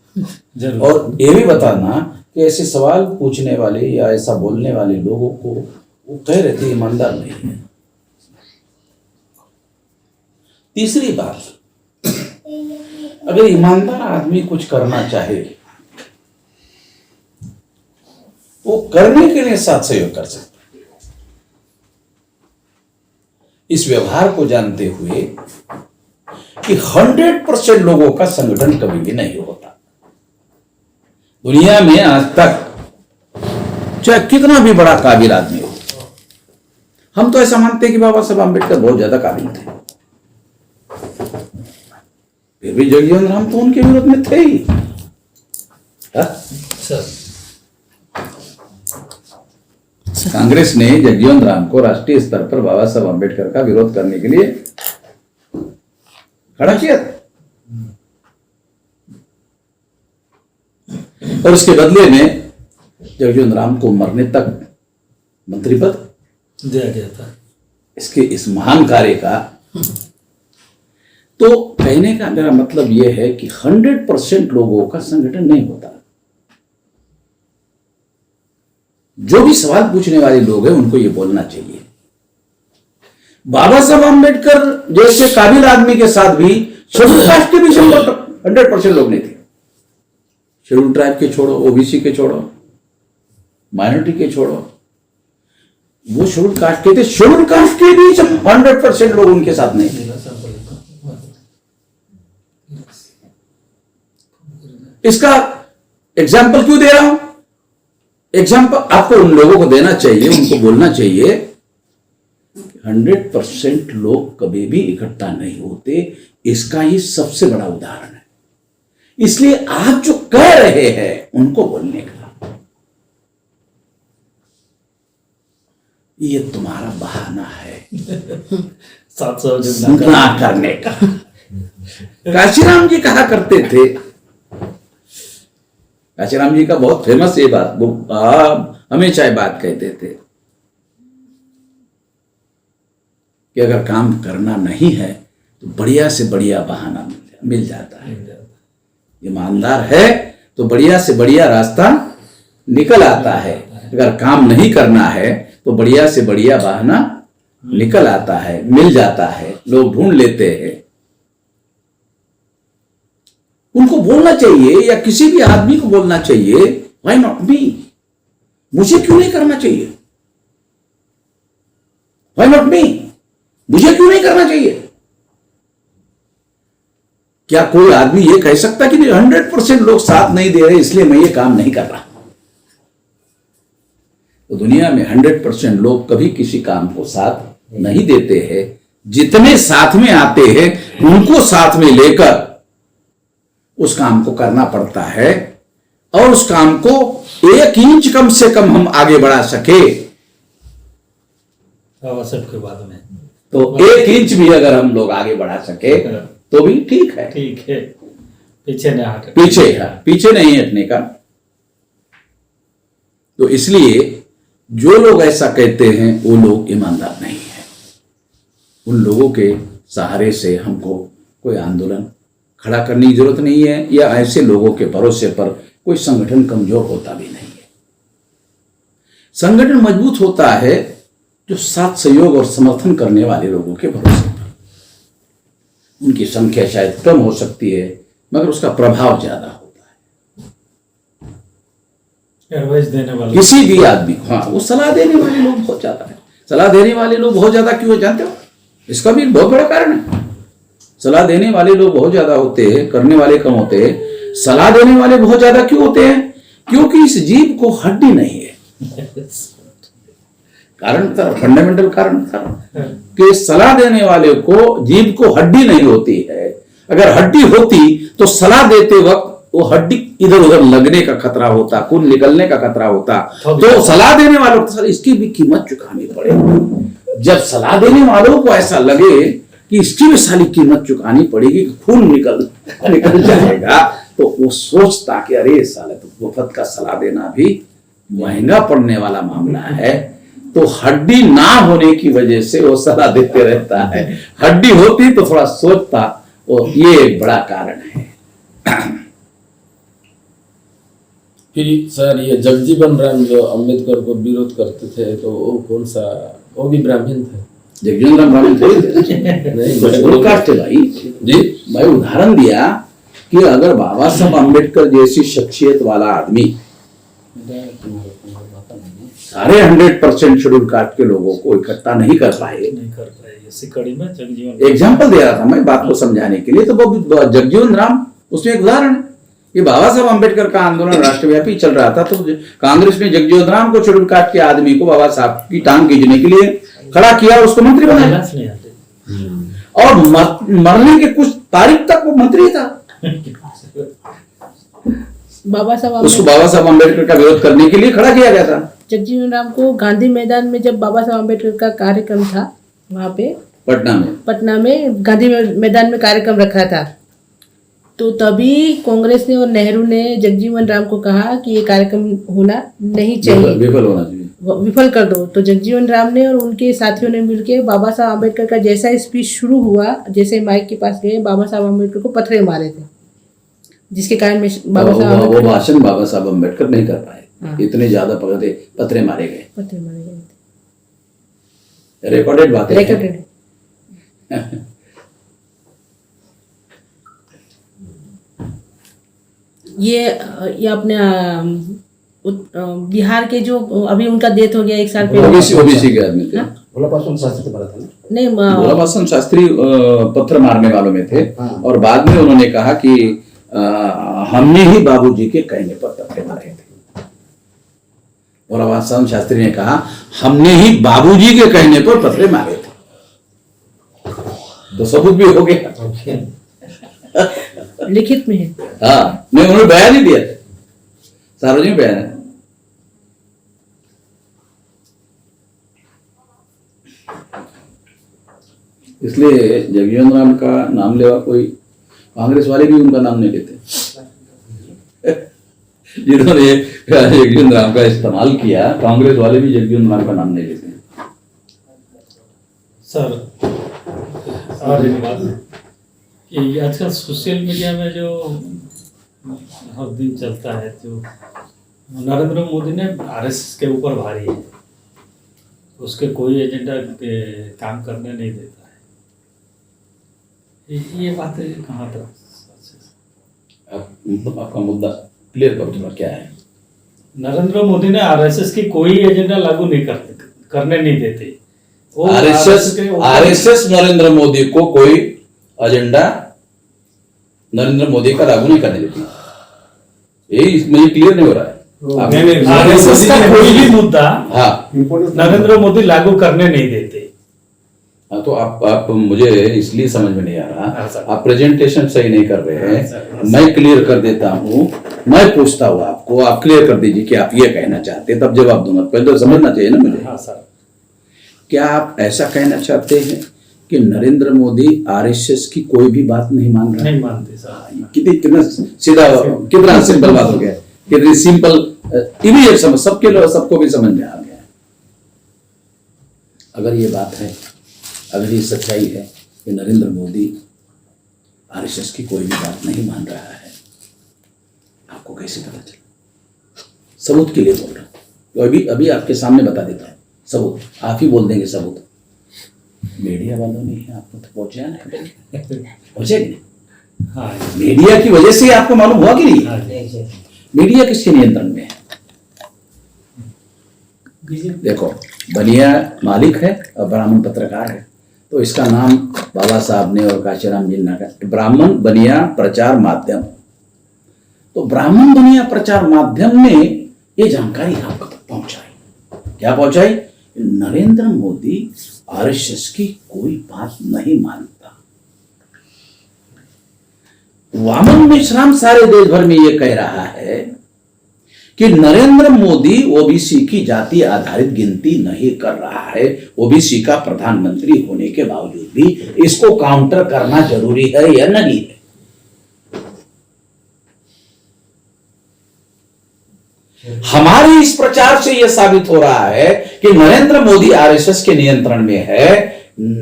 जरूर। और ये भी बताना कि ऐसे सवाल पूछने वाले या ऐसा बोलने वाले लोगों को वो कह रहे थे ईमानदार नहीं है। तीसरी बात, अगर ईमानदार आदमी कुछ करना चाहे वो करने के लिए साथ सहयोग कर सकता है। इस व्यवहार को जानते हुए कि 100% लोगों का संगठन कभी भी नहीं होता दुनिया में आज तक, चाहे कितना भी बड़ा काबिल आदमी हो। हम तो ऐसा मानते हैं कि बाबा साहब आम्बेडकर बहुत ज्यादा काबिल थे, फिर भी जगजीवन राम तो उनके विरोध में थे ही। कांग्रेस ने जगजीवन राम को राष्ट्रीय स्तर पर बाबा साहब आम्बेडकर का विरोध करने के लिए खड़ा किया था, और उसके बदले में जगजीवन राम को मरने तक मंत्री पद दिया गया था। इसके इस महान कार्य का तो कहने का मेरा मतलब यह है कि 100% लोगों का संगठन नहीं होता। जो भी सवाल पूछने वाले लोग हैं उनको ये बोलना चाहिए, बाबा साहब आम्बेडकर जैसे काबिल आदमी के साथ भी शेड्यूल कास्ट के भी 100% लोग नहीं थे। शेड्यूल ट्राइब के छोड़ो, ओबीसी के छोड़ो, माइनॉरिटी के छोड़ो, वो शेड्यूल कास्ट के थे, शेड्यूल कास्ट के भी 100% लोग उनके साथ नहीं थे। इसका एग्जाम्पल क्यों दे रहा हूं? एग्जाम्पल आपको उन लोगों को देना चाहिए, उनको बोलना चाहिए 100% लोग कभी भी इकट्ठा नहीं होते। इसका ही सबसे बड़ा उदाहरण है। इसलिए आप जो कह रहे हैं उनको बोलने का, ये तुम्हारा बहाना है 700 ना करने का। काशीराम जी कहा करते थे, काशीराम जी का बहुत फेमस ये बात, वो हमेशा ये बात कहते थे कि अगर काम करना नहीं है तो बढ़िया से बढ़िया बहाना मिल जाता है। ईमानदार है तो बढ़िया से बढ़िया रास्ता निकल आता है। अगर काम नहीं करना है तो बढ़िया से बढ़िया बहाना निकल आता है, मिल जाता है, लोग ढूंढ लेते हैं। उनको बोलना चाहिए या किसी भी आदमी को बोलना चाहिए, व्हाई नॉट मी, मुझे क्यों नहीं करना चाहिए? व्हाई नॉट मी, मुझे क्यों नहीं करना चाहिए? क्या कोई आदमी ये कह सकता कि 100% लोग साथ नहीं दे रहे इसलिए मैं ये काम नहीं कर रहा? तो दुनिया में 100% लोग कभी किसी काम को साथ नहीं देते हैं। जितने साथ में आते हैं उनको साथ में लेकर उस काम को करना पड़ता है, और उस काम को 1 इंच कम से कम हम आगे बढ़ा सके सबके बाद में, तो 1 इंच भी अगर हम लोग आगे बढ़ा सके तो भी ठीक है। ठीक है, पीछे नहीं हटने, पीछे नहीं हटने का। तो इसलिए जो लोग ऐसा कहते हैं वो लोग ईमानदार नहीं है। उन लोगों के सहारे से हमको कोई आंदोलन खड़ा करने की जरूरत नहीं है, या ऐसे लोगों के भरोसे पर कोई संगठन कमजोर होता भी नहीं है। संगठन मजबूत होता है जो साथ सहयोग और समर्थन करने वाले लोगों के भरोसे पर। उनकी संख्या शायद कम हो सकती है मगर उसका प्रभाव ज्यादा होता है। एडवाइस देने वाले किसी भी आदमी, हाँ, वो सलाह देने वाले लोग बहुत ज्यादा है। सलाह देने वाले लोग बहुत ज्यादा क्यों है जानते हो? इसका भी बहुत बड़ा कारण है। सलाह देने वाले लोग बहुत ज्यादा होते हैं, करने वाले कम होते हैं। सलाह देने वाले बहुत ज्यादा क्यों होते हैं? क्योंकि इस जीव को हड्डी नहीं है। कारण था, फंडामेंटल कारण था कि सलाह देने वाले को, जीव को हड्डी नहीं होती है। अगर हड्डी होती तो सलाह देते वक्त वो हड्डी इधर उधर लगने का खतरा होता, खून निकलने का खतरा होता, तो सलाह देने वालों को सर इसकी भी कीमत चुकानी पड़ेगी। जब सलाह देने वालों को ऐसा लगे कि इसकी भी सारी कीमत चुकानी पड़ेगी, खून निकल जाएगा, तो वो सोचता कि अरे साले तो मुफ्त का सलाह देना भी महंगा पड़ने वाला मामला है। तो हड्डी ना होने की वजह से वो सलाह देते रहता है, हड्डी होती तो थोड़ा सोचता, और ये एक बड़ा कारण है। फिर सर ये जगजीवन राम जो अम्बेडकर को विरोध करते थे, तो वो कौन सा, वो भी ब्राह्मण थे? जगजीवन राम ब्राह्मण थे नहीं, कास्ट भाई जी। मैं उदाहरण दिया कि अगर बाबा साहब अम्बेडकर जैसी शख्सियत वाला आदमी सारे 100% शेड्यूल कास्ट के लोगों को इकट्ठा नहीं कर पाए, इसी कड़ी में जगजीवन एग्जाम्पल दे रहा था मैं बात को समझाने के लिए। तो वो जगजीवन राम उसमें एक उदाहरण है। ये बाबा साहब अम्बेडकर का आंदोलन राष्ट्रव्यापी चल रहा था, तो कांग्रेस ने जगजीवन राम को शेड्यूल कास्ट के आदमी को बाबा साहब की टांग खींचने के लिए खड़ा किया, उसको मंत्री बनाया, और मरने के कुछ तारीख तक वो मंत्री था। बाबा साहब उसको बाबा साहब अम्बेडकर का विरोध करने के लिए खड़ा किया गया था। जगजीवन राम को गांधी मैदान में जब बाबा साहब अम्बेडकर का कार्यक्रम था, वहाँ पे पटना में गांधी मैदान में कार्यक्रम रखा था, तो तभी कांग्रेस ने और नेहरू ने जगजीवन राम को कहा कि ये कार्यक्रम होना नहीं चाहिए, विफल होना चाहिए, विफल कर दो। तो जगजीवन राम ने और उनके साथियों ने मिलकर बाबा साहब अम्बेडकर का जैसा स्पीच शुरू हुआ, जैसे माइक के पास गए, बाबा साहब अम्बेडकर को पथरे मारे थे, जिसके कारण बाबा साहब वो भाषण बाबा साहब अम्बेडकर नहीं कर पाए। इतने ज्यादा पथरे मारे गए थे। रिकॉर्डेड बातें हैं। ये अपने बिहार के जो अभी उनका डेथ हो गया 1 साल पहले, ओबीसी के आदमी थे। भोला पासवान शास्त्री पड़ा था ना? नहीं, भोला पासवान शास्त्री पत्थर मारने वालों में थे, और बाद में उन्होंने कहा कि हमने ही बाबूजी के कहने पर पत्थर मारे थे। भोला पासवान शास्त्री ने कहा हमने ही बाबूजी के कहने पर पत्थर मारे थे, तो सबूत भी हो गया, लिखित में है। हाँ, नहीं उन्होंने बयान ही दिया, सार्वजनिक बयान है। इसलिए जगजीवन राम का नाम लेवा कोई कांग्रेस वाले भी उनका नाम नहीं लेते। जिन्होंने जगजीवन राम का इस्तेमाल किया, कांग्रेस वाले भी जगजीवन राम का नाम नहीं लेते। सर और एक बात कि आजकल सोशल मीडिया में जो हर दिन चलता है, जो नरेंद्र मोदी ने आरएसएस के ऊपर भारी है, उसके कोई एजेंडा के काम करने नहीं देता है, ये बात कहाँ तक आपका मुद्दा क्लियर करो थोड़ा, क्या है? नरेंद्र मोदी ने आरएसएस की कोई एजेंडा लागू नहीं करने नहीं देते। आरएसएस नरेंद्र मोदी को कोई एजेंडा नरेंद्र मोदी का लागू नहीं करने देती, यही मुझे क्लियर नहीं हो रहा है। आरएसएस का कोई भी मुद्दा हाँ नरेंद्र मोदी लागू करने नहीं देते। हाँ, तो आप मुझे इसलिए समझ में नहीं आ रहा, आप प्रेजेंटेशन सही नहीं कर रहे हैं। मैं क्लियर कर देता हूँ, मैं पूछता हूँ आपको, आप क्लियर कर दीजिए कि आप ये कहना चाहते हैं, तब जवाब दूंगा। पहले तो समझना चाहिए ना मुझे। हाँ सर, क्या आप ऐसा कहना चाहते हैं कि नरेंद्र मोदी आरएसएस की कोई भी बात नहीं मान रहा? नहीं मानते सर। कितना सीधा, कितना सिंपल बात हो गया, कितनी सिंपल, इमीडिएट समझ, सबको भी समझ में आ गया। अगर ये बात है, अगर ये सच्चाई है कि नरेंद्र मोदी आरएसएस की कोई भी बात नहीं मान रहा है, आपको कैसे पता चला? सबूत के लिए बोल रहा हूं, अभी आपके सामने बता देता हूं सबूत, आप ही बोल देंगे सबूत। मीडिया वालों ने आपको तो पहुंचाया ना, पहुंचे कि नहीं? हाँ, मीडिया की वजह से आपको मालूम हुआ कि नहीं? हाँ, मीडिया किसके नियंत्रण में है? देखो, बनिया मालिक है और ब्राह्मण पत्रकार है, तो इसका नाम बाबा साहब ने और काशीराम जिन्ना का ब्राह्मण बनिया प्रचार माध्यम। तो ब्राह्मण बनिया प्रचार माध्यम ने ये जानकारी आपको तक पहुंचाई। क्या पहुंचाई? नरेंद्र मोदी आरएसएस की कोई बात नहीं मानता। वामन मेश्राम सारे देश भर में ये कह रहा है कि नरेंद्र मोदी ओबीसी की जाति आधारित गिनती नहीं कर रहा है। ओबीसी का प्रधानमंत्री होने के बावजूद भी इसको काउंटर करना जरूरी है या नहीं है? हमारे इस प्रचार से यह साबित हो रहा है कि नरेंद्र मोदी आरएसएस के नियंत्रण में है।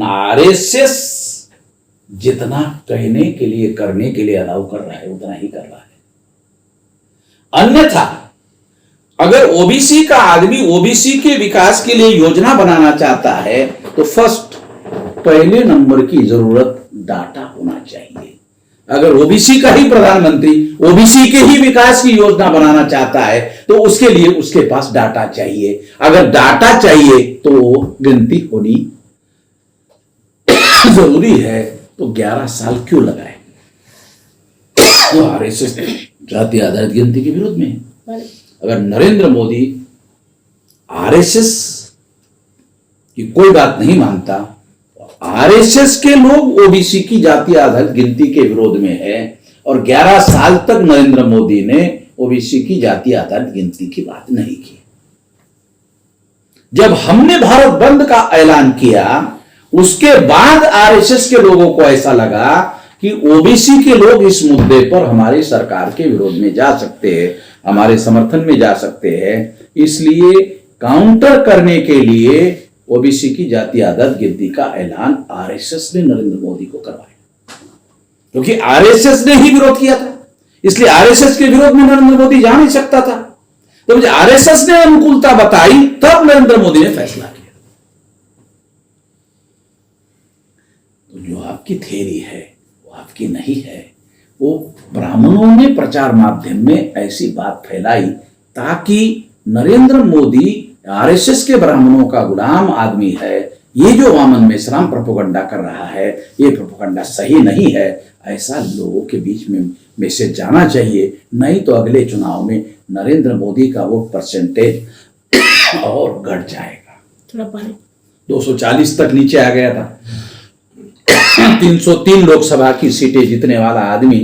आरएसएस जितना कहने के लिए करने के लिए अलाउ कर रहा है उतना ही कर रहा है। अन्यथा अगर ओबीसी का आदमी ओबीसी के विकास के लिए योजना बनाना चाहता है तो फर्स्ट पहले नंबर की जरूरत डाटा होना चाहिए। अगर ओबीसी का ही प्रधानमंत्री ओबीसी के ही विकास की योजना बनाना चाहता है तो उसके लिए उसके पास डाटा चाहिए। अगर डाटा चाहिए तो गिनती होनी जरूरी है। तो 11 साल क्यों लगाए? तो आरएसएस जाति आधारित गिनती के विरोध में है। अगर नरेंद्र मोदी आरएसएस की कोई बात नहीं मानता, आरएसएस के लोग ओबीसी की जाति आधारित गिनती के विरोध में है और 11 साल तक नरेंद्र मोदी ने ओबीसी की जाति आधारित गिनती की बात नहीं की। जब हमने भारत बंद का ऐलान किया उसके बाद आरएसएस के लोगों को ऐसा लगा कि ओबीसी के लोग इस मुद्दे पर हमारी सरकार के विरोध में जा सकते हैं, हमारे समर्थन में जा सकते हैं। इसलिए काउंटर करने के लिए ओबीसी की जाति आधारित गिनती का ऐलान आरएसएस ने नरेंद्र मोदी को करवाया, क्योंकि आरएसएस ने ही विरोध किया था। इसलिए आरएसएस के विरोध में नरेंद्र मोदी जा नहीं सकता था। तो जब आरएसएस ने अनुकूलता बताई तब नरेंद्र मोदी ने फैसला किया। तो जो आपकी थ्योरी है वो आपकी नहीं है। वो ब्राह्मणों ने प्रचार माध्यम में ऐसी बात फैलाई ताकि नरेंद्र मोदी आरएसएस के ब्राह्मणों का गुलाम आदमी है। ये जो वामन मेश्राम प्रोपेगेंडा कर रहा है ये प्रोपेगेंडा सही नहीं है, ऐसा लोगों के बीच में मैसेज जाना चाहिए। नहीं तो अगले चुनाव में नरेंद्र मोदी का वोट परसेंटेज और घट जाएगा। थोड़ा पानी 240 तक नीचे आ गया था। 303 लोकसभा की सीटें जीतने वाला आदमी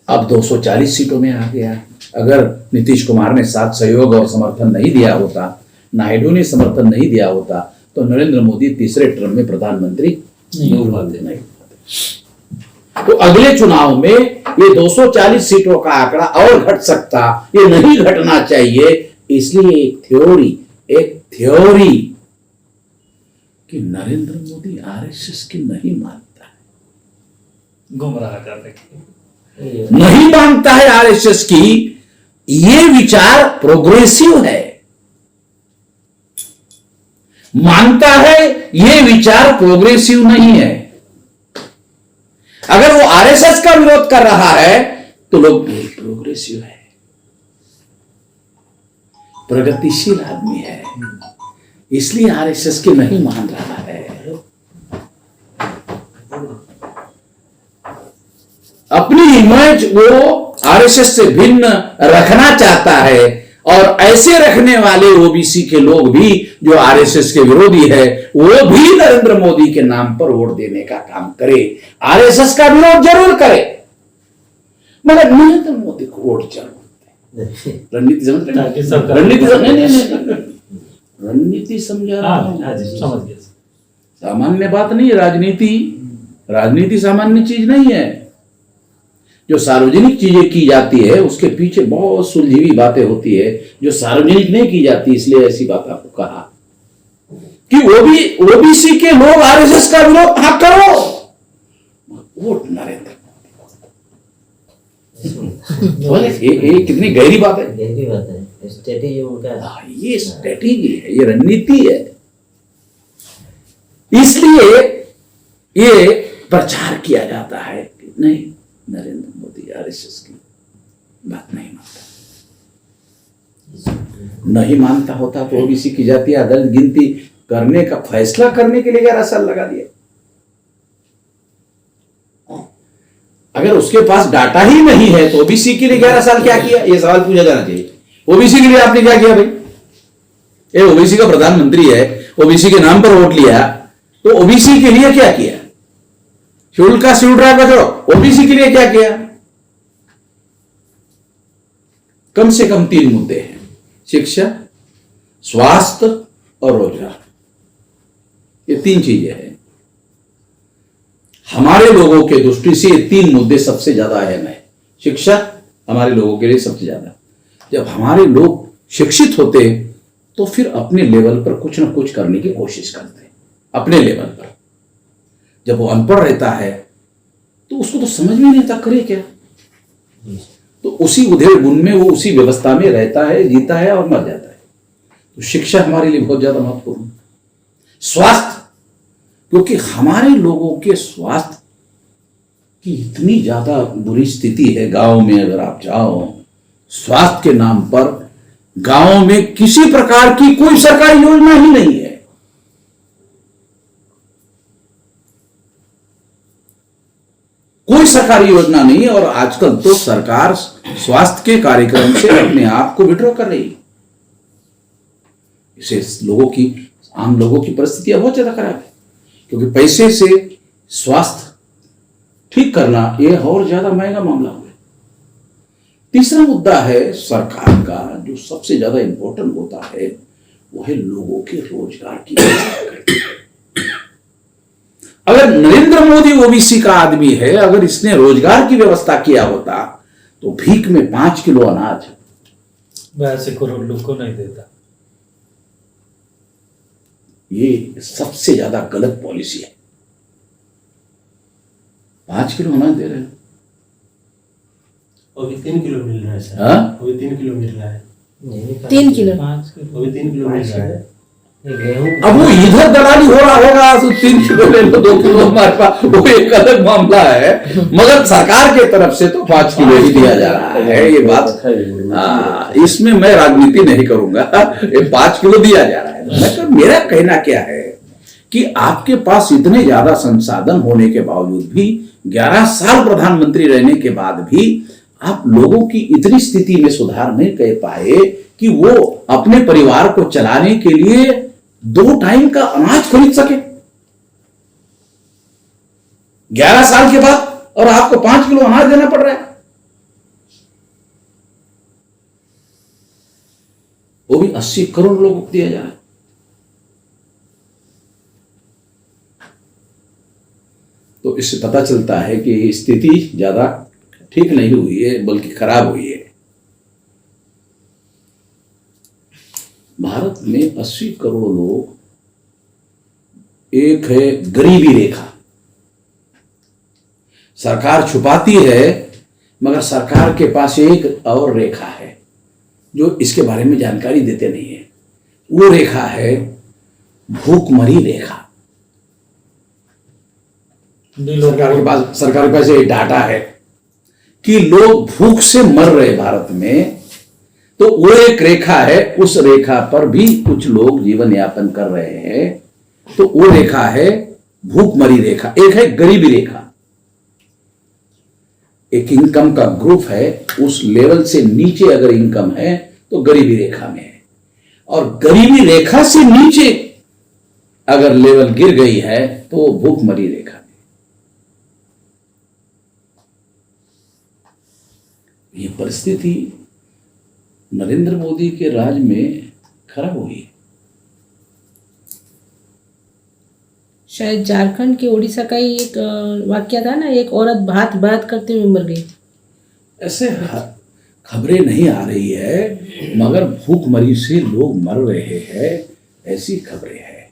अब 240 सीटों में आ गया। अगर नीतीश कुमार ने साथ सहयोग और समर्थन नहीं दिया होता, नायडू ने समर्थन नहीं दिया होता तो नरेंद्र मोदी तीसरे टर्म में प्रधानमंत्री नहीं होते। तो अगले चुनाव में ये 240 सीटों का आंकड़ा और घट सकता, ये नहीं घटना चाहिए। इसलिए एक थ्योरी कि नरेंद्र मोदी आरएसएस की नहीं मानता है, गुमराह कर रखे, नहीं मानता है आरएसएस की। ये विचार प्रोग्रेसिव है, मानता है ये विचार प्रोग्रेसिव नहीं है। अगर वो आरएसएस का विरोध कर रहा है तो लोग प्रोग्रेसिव है, प्रगतिशील आदमी है, इसलिए आरएसएस के नहीं मान रहा है। अपनी इमेज वो आरएसएस से भिन्न रखना चाहता है और ऐसे रखने वाले ओबीसी के लोग भी जो आरएसएस के विरोधी है वो भी नरेंद्र मोदी के नाम पर वोट देने का काम करे, आरएसएस का विरोध जरूर करे मगर नरेंद्र मोदी को वोट जरूर दे। रणनीति समझ रहे? रणनीति समझा रहा हूं। सामान्य बात नहीं है राजनीति सामान्य चीज नहीं है। जो सार्वजनिक चीजें की जाती है उसके पीछे बहुत सुलझी हुई बातें होती है जो सार्वजनिक नहीं की जाती। इसलिए ऐसी बात आपको कहा कि ओबीसी के लोग आरएसएस का विरोध हाँ करो, वोट नरेंद्र मोदी। ये कितनी गहरी बात है, गहरी बात है। स्ट्रेटेजी उनका, ये स्ट्रेटेजी है, ये रणनीति है। इसलिए ये प्रचार किया जाता है कि नहीं नरेंद्र मोदी आरएसएस की बात नहीं मानता। नहीं मानता होता तो ओबीसी की जाति आधारित गिनती करने का फैसला करने के लिए 11 साल लगा दिए। अगर उसके पास डाटा ही नहीं है तो ओबीसी के लिए 11 साल क्या किया, यह सवाल पूछा जाना चाहिए। ओबीसी के लिए आपने क्या किया भाई? ये ओबीसी का प्रधानमंत्री है, ओबीसी के नाम पर वोट लिया, तो ओबीसी के लिए क्या किया? शेड्यूल कास्ट शेड्यूल ट्राइब का छोड़ो, ओबीसी के लिए क्या किया? कम से कम 3 मुद्दे हैं, शिक्षा, स्वास्थ्य और रोजगार। ये 3 चीजें हैं। हमारे लोगों के दृष्टि से ये 3 मुद्दे सबसे ज्यादा अहम है। शिक्षा हमारे लोगों के लिए सबसे ज्यादा। जब हमारे लोग शिक्षित होते तो फिर अपने लेवल पर कुछ ना कुछ करने की कोशिश करते, अपने लेवल पर। जब वो अनपढ़ रहता है तो उसको तो समझ में नहीं आता करे क्या, तो उसी उधेड़ बुन में वो उसी व्यवस्था में रहता है, जीता है और मर जाता है। तो शिक्षा हमारे लिए बहुत ज्यादा महत्वपूर्ण। स्वास्थ्य, क्योंकि हमारे लोगों के स्वास्थ्य की इतनी ज्यादा बुरी स्थिति है। गांव में अगर आप जाओ, स्वास्थ्य के नाम पर गांव में किसी प्रकार की कोई सरकारी योजना ही नहीं है। कोई सरकारी योजना नहीं है। और आजकल तो सरकार स्वास्थ्य के कार्यक्रम से अपने आप को विड्रॉ कर रही है। इससे आम लोगों की परिस्थितियां बहुत ज्यादा खराब है, क्योंकि पैसे से स्वास्थ्य ठीक करना यह और ज्यादा महंगा मामला हुआ। तीसरा मुद्दा है सरकार का, जो सबसे ज्यादा इंपॉर्टेंट होता है, वो है लोगों के रोजगार की व्यवस्था करना। अगर नरेंद्र मोदी ओबीसी का आदमी है, अगर इसने रोजगार की व्यवस्था किया होता तो भीख में 5 किलो अनाज 82 करोड़ लोग को नहीं देता। ये सबसे ज्यादा गलत पॉलिसी है। 5 किलो अनाज दे रहे हैं। अभी 3 किलो मिल रहा है सर। हाँ? अभी 3 किलो मिल रहा है। 3 किलो। अभी 3 किलो मिल रहा है। गेहूं अब वो इधर दलाली हो रहा होगा तो 3 किलो ले लो, 2 किलो हमारे पास, वो एक अलग मामला है। मगर सरकार के तरफ से तो 5 किलो ही दिया जा रहा है। ये बात इसमें मैं राजनीति नहीं करूंगा। ये 5 किलो दिया जा रहा है। मेरा कहना क्या है कि आपके पास इतने ज्यादा संसाधन होने के बावजूद भी, 11 साल प्रधानमंत्री रहने के बाद भी आप लोगों की इतनी स्थिति में सुधार नहीं कर पाए कि वो अपने परिवार को चलाने के लिए 2 टाइम का अनाज खरीद सके 11 साल के बाद, और आपको 5 किलो अनाज देना पड़ रहा है, वो भी 80 करोड़ लोगों को दिया जा रहा है। तो इससे पता चलता है कि स्थिति ज्यादा ठीक नहीं हुई है, बल्कि खराब हुई है। भारत में 80 करोड़ लोग, एक है गरीबी रेखा। सरकार छुपाती है, मगर सरकार के पास एक और रेखा है जो इसके बारे में जानकारी देते नहीं है। वो रेखा है भूखमरी रेखा। सरकार के पास एक डाटा है कि लोग भूख से मर रहे भारत में, तो वो एक रेखा है। उस रेखा पर भी कुछ लोग जीवन यापन कर रहे हैं, तो वो रेखा है भूखमरी रेखा। एक है गरीबी रेखा, एक इनकम का ग्रुप है, उस लेवल से नीचे अगर इनकम है तो गरीबी रेखा में है, और गरीबी रेखा से नीचे अगर लेवल गिर गई है तो वो भूखमरी रेखा में। ये परिस्थिति नरेंद्र मोदी के राज में खराब हुई है। शायद झारखंड के उड़ीसा का ही एक वाक्य था ना, एक औरत भात भात करते हुए मर गई। ऐसे खबरें नहीं आ रही है, मगर भूखमरी से लोग मर रहे हैं, ऐसी खबरें हैं।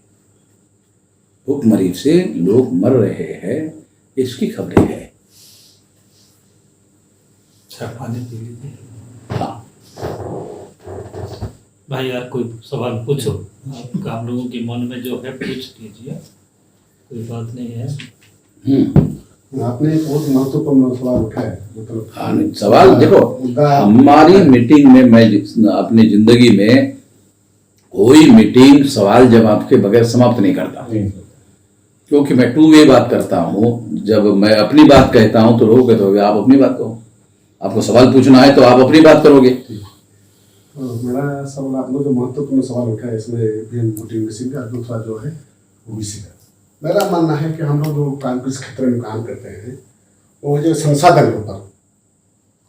भूखमरी से लोग मर रहे हैं, इसकी खबरें हैं। पानी पी लीजिए। हाँ भाई यार, कोई सवाल पूछो, आप लोगों के मन में जो है पूछ लीजिए, कोई बात नहीं है। आपने एक बहुत महत्वपूर्ण सवाल उठाया, मतलब हाँ, सवाल देखो, हमारी मीटिंग में मैं अपनी जिंदगी में कोई मीटिंग सवाल जवाब के बगैर समाप्त नहीं करता, क्योंकि मैं 2 वे बात करता हूँ। जब मैं अपनी बात कहता हूँ तो लोग कहते हो आप अपनी बात कहो, आपको सवाल पूछना है तो आप अपनी बात करोगे। मेरा सवाल, आपने जो महत्वपूर्ण सवाल उठाया इसमें भी मोटिवेशन का, दूसरा जो है ओबीसी का, मेरा मानना है कि हम लोग जो कांग्रेस क्षेत्र में काम करते हैं वो जो संसाधनों पर,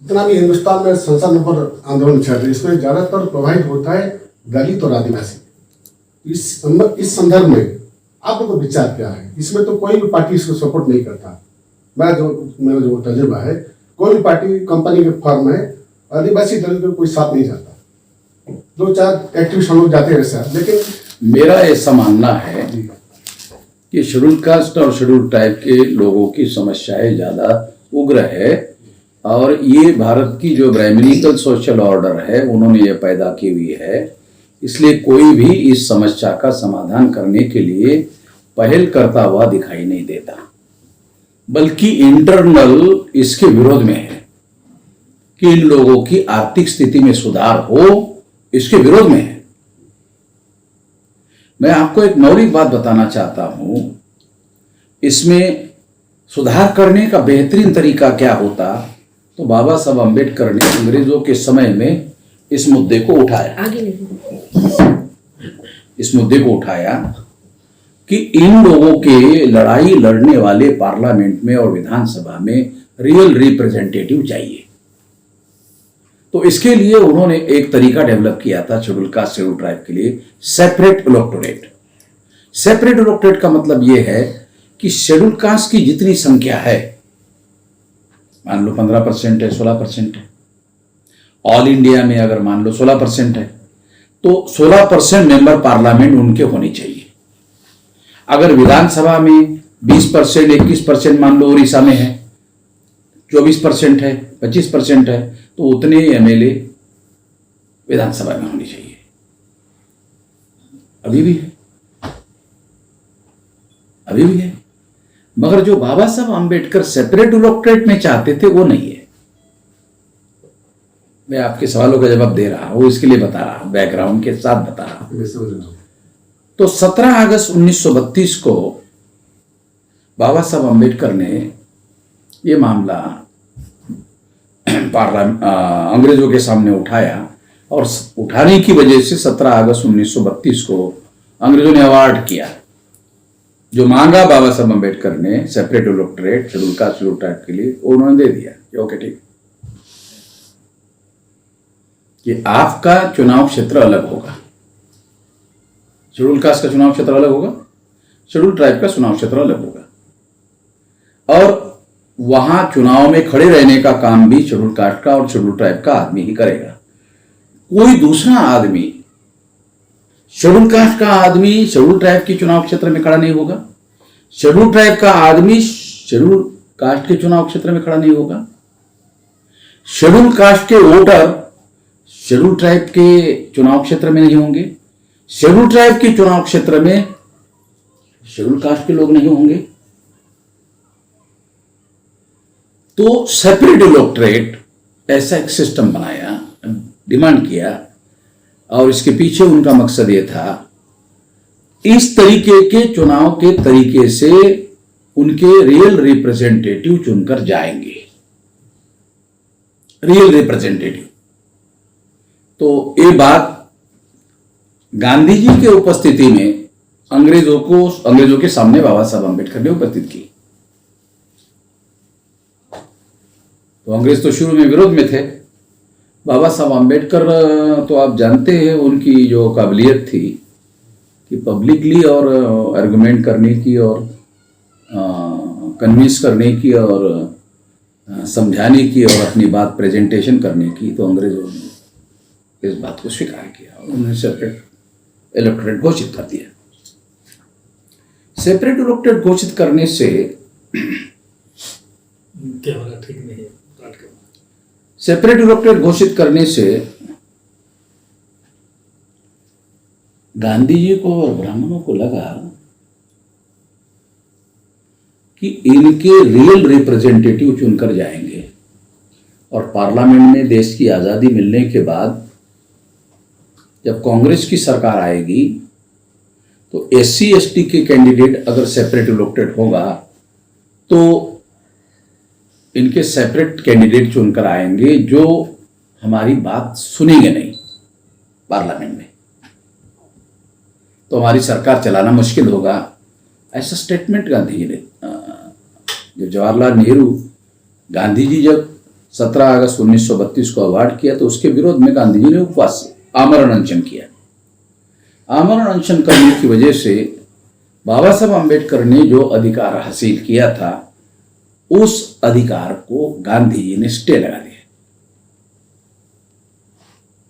जितना भी हिंदुस्तान में संसाधनों पर आंदोलन चल रहा है, इसमें ज़्यादातर प्रभावित होता है दलित और आदिवासी। इस संदर्भ में आप लोग का विचार क्या है? इसमें तो कोई भी पार्टी इसको सपोर्ट नहीं करता। मेरा जो तजुर्बा है, कोई भी पार्टी कंपनी के फॉर्म है, आदिवासी दलित को कोई साथ नहीं जाता। 2-4 एक्टिविस्ट हम लोग जाते हैं ऐसा, लेकिन मेरा ऐसा मानना है कि शेड्यूल कास्ट और शेड्यूल ट्राइब के लोगों की समस्याएं ज़्यादा उग्र है, और ये भारत की जो ब्राह्मणिकल सोशल ऑर्डर है उन्होंने ये पैदा की हुई है। इसलिए कोई भी इस समस्या का समाधान करने के लिए पहल करता हुआ दिखाई नहीं देता, बल्कि इंटरनल इसके विरोध में है कि इन लोगों की आर्थिक स्थिति में सुधार हो, इसके विरोध में है। मैं आपको एक मौलिक बात बताना चाहता हूं, इसमें सुधार करने का बेहतरीन तरीका क्या होता, तो बाबा साहब अम्बेडकर ने अंग्रेजों के समय में इस मुद्दे को उठाया, इस मुद्दे को उठाया कि इन लोगों के लड़ाई लड़ने वाले पार्लियामेंट में और विधानसभा में रियल रिप्रेजेंटेटिव चाहिए। तो इसके लिए उन्होंने एक तरीका डेवलप किया था शेड्यूल कास्ट शेड्यूल ट्राइब के लिए, सेपरेट इलेक्टोरेट। सेपरेट इलेक्टोरेट का मतलब यह है कि शेड्यूल कास्ट की जितनी संख्या है, मान लो 15% है, 16% है, ऑल इंडिया में अगर मान लो 16% है, तो 16% मेंबर पार्लियामेंट उनके होने चाहिए। अगर विधानसभा में 20%, 21% मान लो उड़ीसा में है, 24% है, 25% है, तो उतने एमएलए विधानसभा में होनी चाहिए। अभी भी है, अभी भी है, मगर जो बाबा साहब अम्बेडकर सेपरेट इलेक्टोरेट में चाहते थे वो नहीं है। मैं आपके सवालों का जवाब दे रहा हूं, इसके लिए बता रहा हूं, बैकग्राउंड के साथ बता रहा हूं। तो 17 अगस्त 1932 को बाबा साहब अम्बेडकर ने ये मामला अंग्रेजों के सामने उठाया, और उठाने की वजह से 17 अगस्त 1932 को अंग्रेजों ने अवार्ड किया। जो मांगा बाबा साहब अम्बेडकर ने separate electorate schedule caste schedule tribe के लिए, उन्होंने दे दिया कि ओके ठीक, कि आपका चुनाव क्षेत्र अलग होगा, शेड्यूल कास्ट का चुनाव क्षेत्र अलग होगा, शेड्यूल ट्राइब का चुनाव क्षेत्र अलग होगा, और वहां चुनाव में खड़े रहने का काम भी शेड्यूल कास्ट का और शेड्यूल ट्राइब का आदमी ही करेगा। कोई दूसरा आदमी, शेड्यूल कास्ट का आदमी शेड्यूल ट्राइब के चुनाव क्षेत्र में खड़ा नहीं होगा, शेड्यूल ट्राइब का आदमी शेड्यूल कास्ट के चुनाव क्षेत्र में खड़ा नहीं होगा, शेड्यूल कास्ट के वोटर शेड्यूल ट्राइब के चुनाव क्षेत्र में नहीं होंगे, शेड्यूल ट्राइब के चुनाव क्षेत्र में शेड्यूल कास्ट के लोग नहीं होंगे। तो सेपरेट इलेक्टोरेट ऐसा एक सिस्टम बनाया, डिमांड किया, और इसके पीछे उनका मकसद ये था, इस तरीके के चुनाव के तरीके से उनके रियल रिप्रेजेंटेटिव चुनकर जाएंगे, रियल रिप्रेजेंटेटिव। तो ये बात गांधी जी के उपस्थिति में अंग्रेजों के सामने बाबा साहब अम्बेडकर ने उपस्थित की। तो अंग्रेज तो शुरू में विरोध में थे। बाबा साहब अम्बेडकर तो आप जानते हैं उनकी जो काबिलियत थी कि पब्लिकली और आर्गुमेंट करने की और कन्विंस करने की और समझाने की और अपनी बात प्रेजेंटेशन करने की, तो अंग्रेजों ने इस बात को स्वीकार किया और उन्होंने सेपरेट इलेक्टोरेट घोषित कर दिया। सेपरेट इलेक्टोरेट घोषित करने से क्या होगा, ठीक नहीं है, सेपरेट इलेक्टोरेट घोषित करने से गांधी जी को और ब्राह्मणों को लगा कि इनके रियल रिप्रेजेंटेटिव चुनकर जाएंगे, और पार्लियामेंट में देश की आज़ादी मिलने के बाद जब कांग्रेस की सरकार आएगी तो SC ST के कैंडिडेट अगर सेपरेट इलेक्टोरेट होगा तो इनके सेपरेट कैंडिडेट चुनकर आएंगे जो हमारी बात सुनेंगे नहीं पार्लियामेंट में, तो हमारी सरकार चलाना मुश्किल होगा। ऐसा स्टेटमेंट गांधी जी ने जब जवाहरलाल नेहरू गांधी जी जब 17 अगस्त 1932 को अवार्ड किया तो उसके विरोध में गांधी जी ने उपवास आमरण अनशन किया। आमरण अनशन करने की वजह से बाबा साहब अम्बेडकर ने जो अधिकार हासिल किया था उस अधिकार को गांधी जी ने स्टे लगा दिया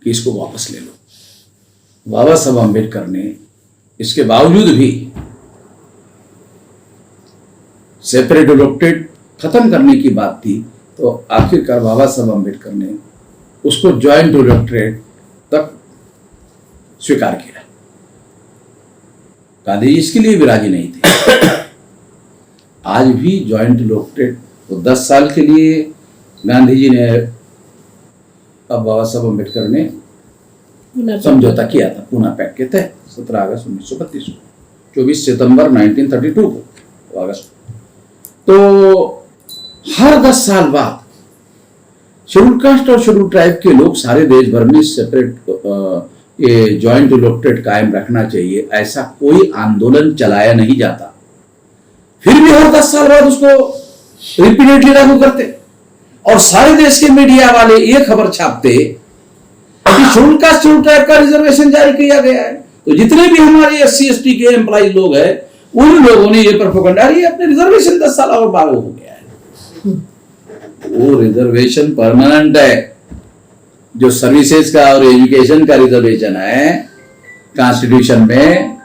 कि इसको वापस ले लो। बाबा साहब अम्बेडकर ने इसके बावजूद भी सेपरेट इलेक्टेड खत्म करने की बात थी तो आखिरकार बाबा साहब अम्बेडकर ने उसको ज्वाइंट इलेक्टोरेट तक स्वीकार किया। गांधी जी इसके लिए भी राजी नहीं थे। आज भी ज्वाइंट इलेक्टोरेट तो 10 साल के लिए गांधी जी ने, अब बाबा साहब अम्बेडकर ने समझौता किया था पूना पैक्ट के तहत 17 अगस्त 1932 को, 24 सितंबर 1932 को अगस्त। तो हर 10 साल बाद शेड्यूल कास्ट और शेड्यूल ट्राइब के लोग सारे देश भर में सेपरेट ये ज्वाइंट इलेक्टोरेट कायम रखना चाहिए, ऐसा कोई आंदोलन चलाया नहीं जाता। फिर भी हर 10 साल बाद उसको रिपीटेडली लागू करते और सारे देश के मीडिया वाले ये खबर छापते कि शेड्यूल कास्ट शेड्यूल ट्राइब का रिजर्वेशन जारी किया गया है। तो जितने भी हमारे SC ST के एम्प्लॉय लोग हैं उन लोगों ने ये प्रोपेगेंडा, ये अपने रिजर्वेशन 10 साल और बार हो गया है। वो रिजर्वेशन परमानेंट है, जो सर्विसेज का और एजुकेशन का रिजर्वेशन है कॉन्स्टिट्यूशन में।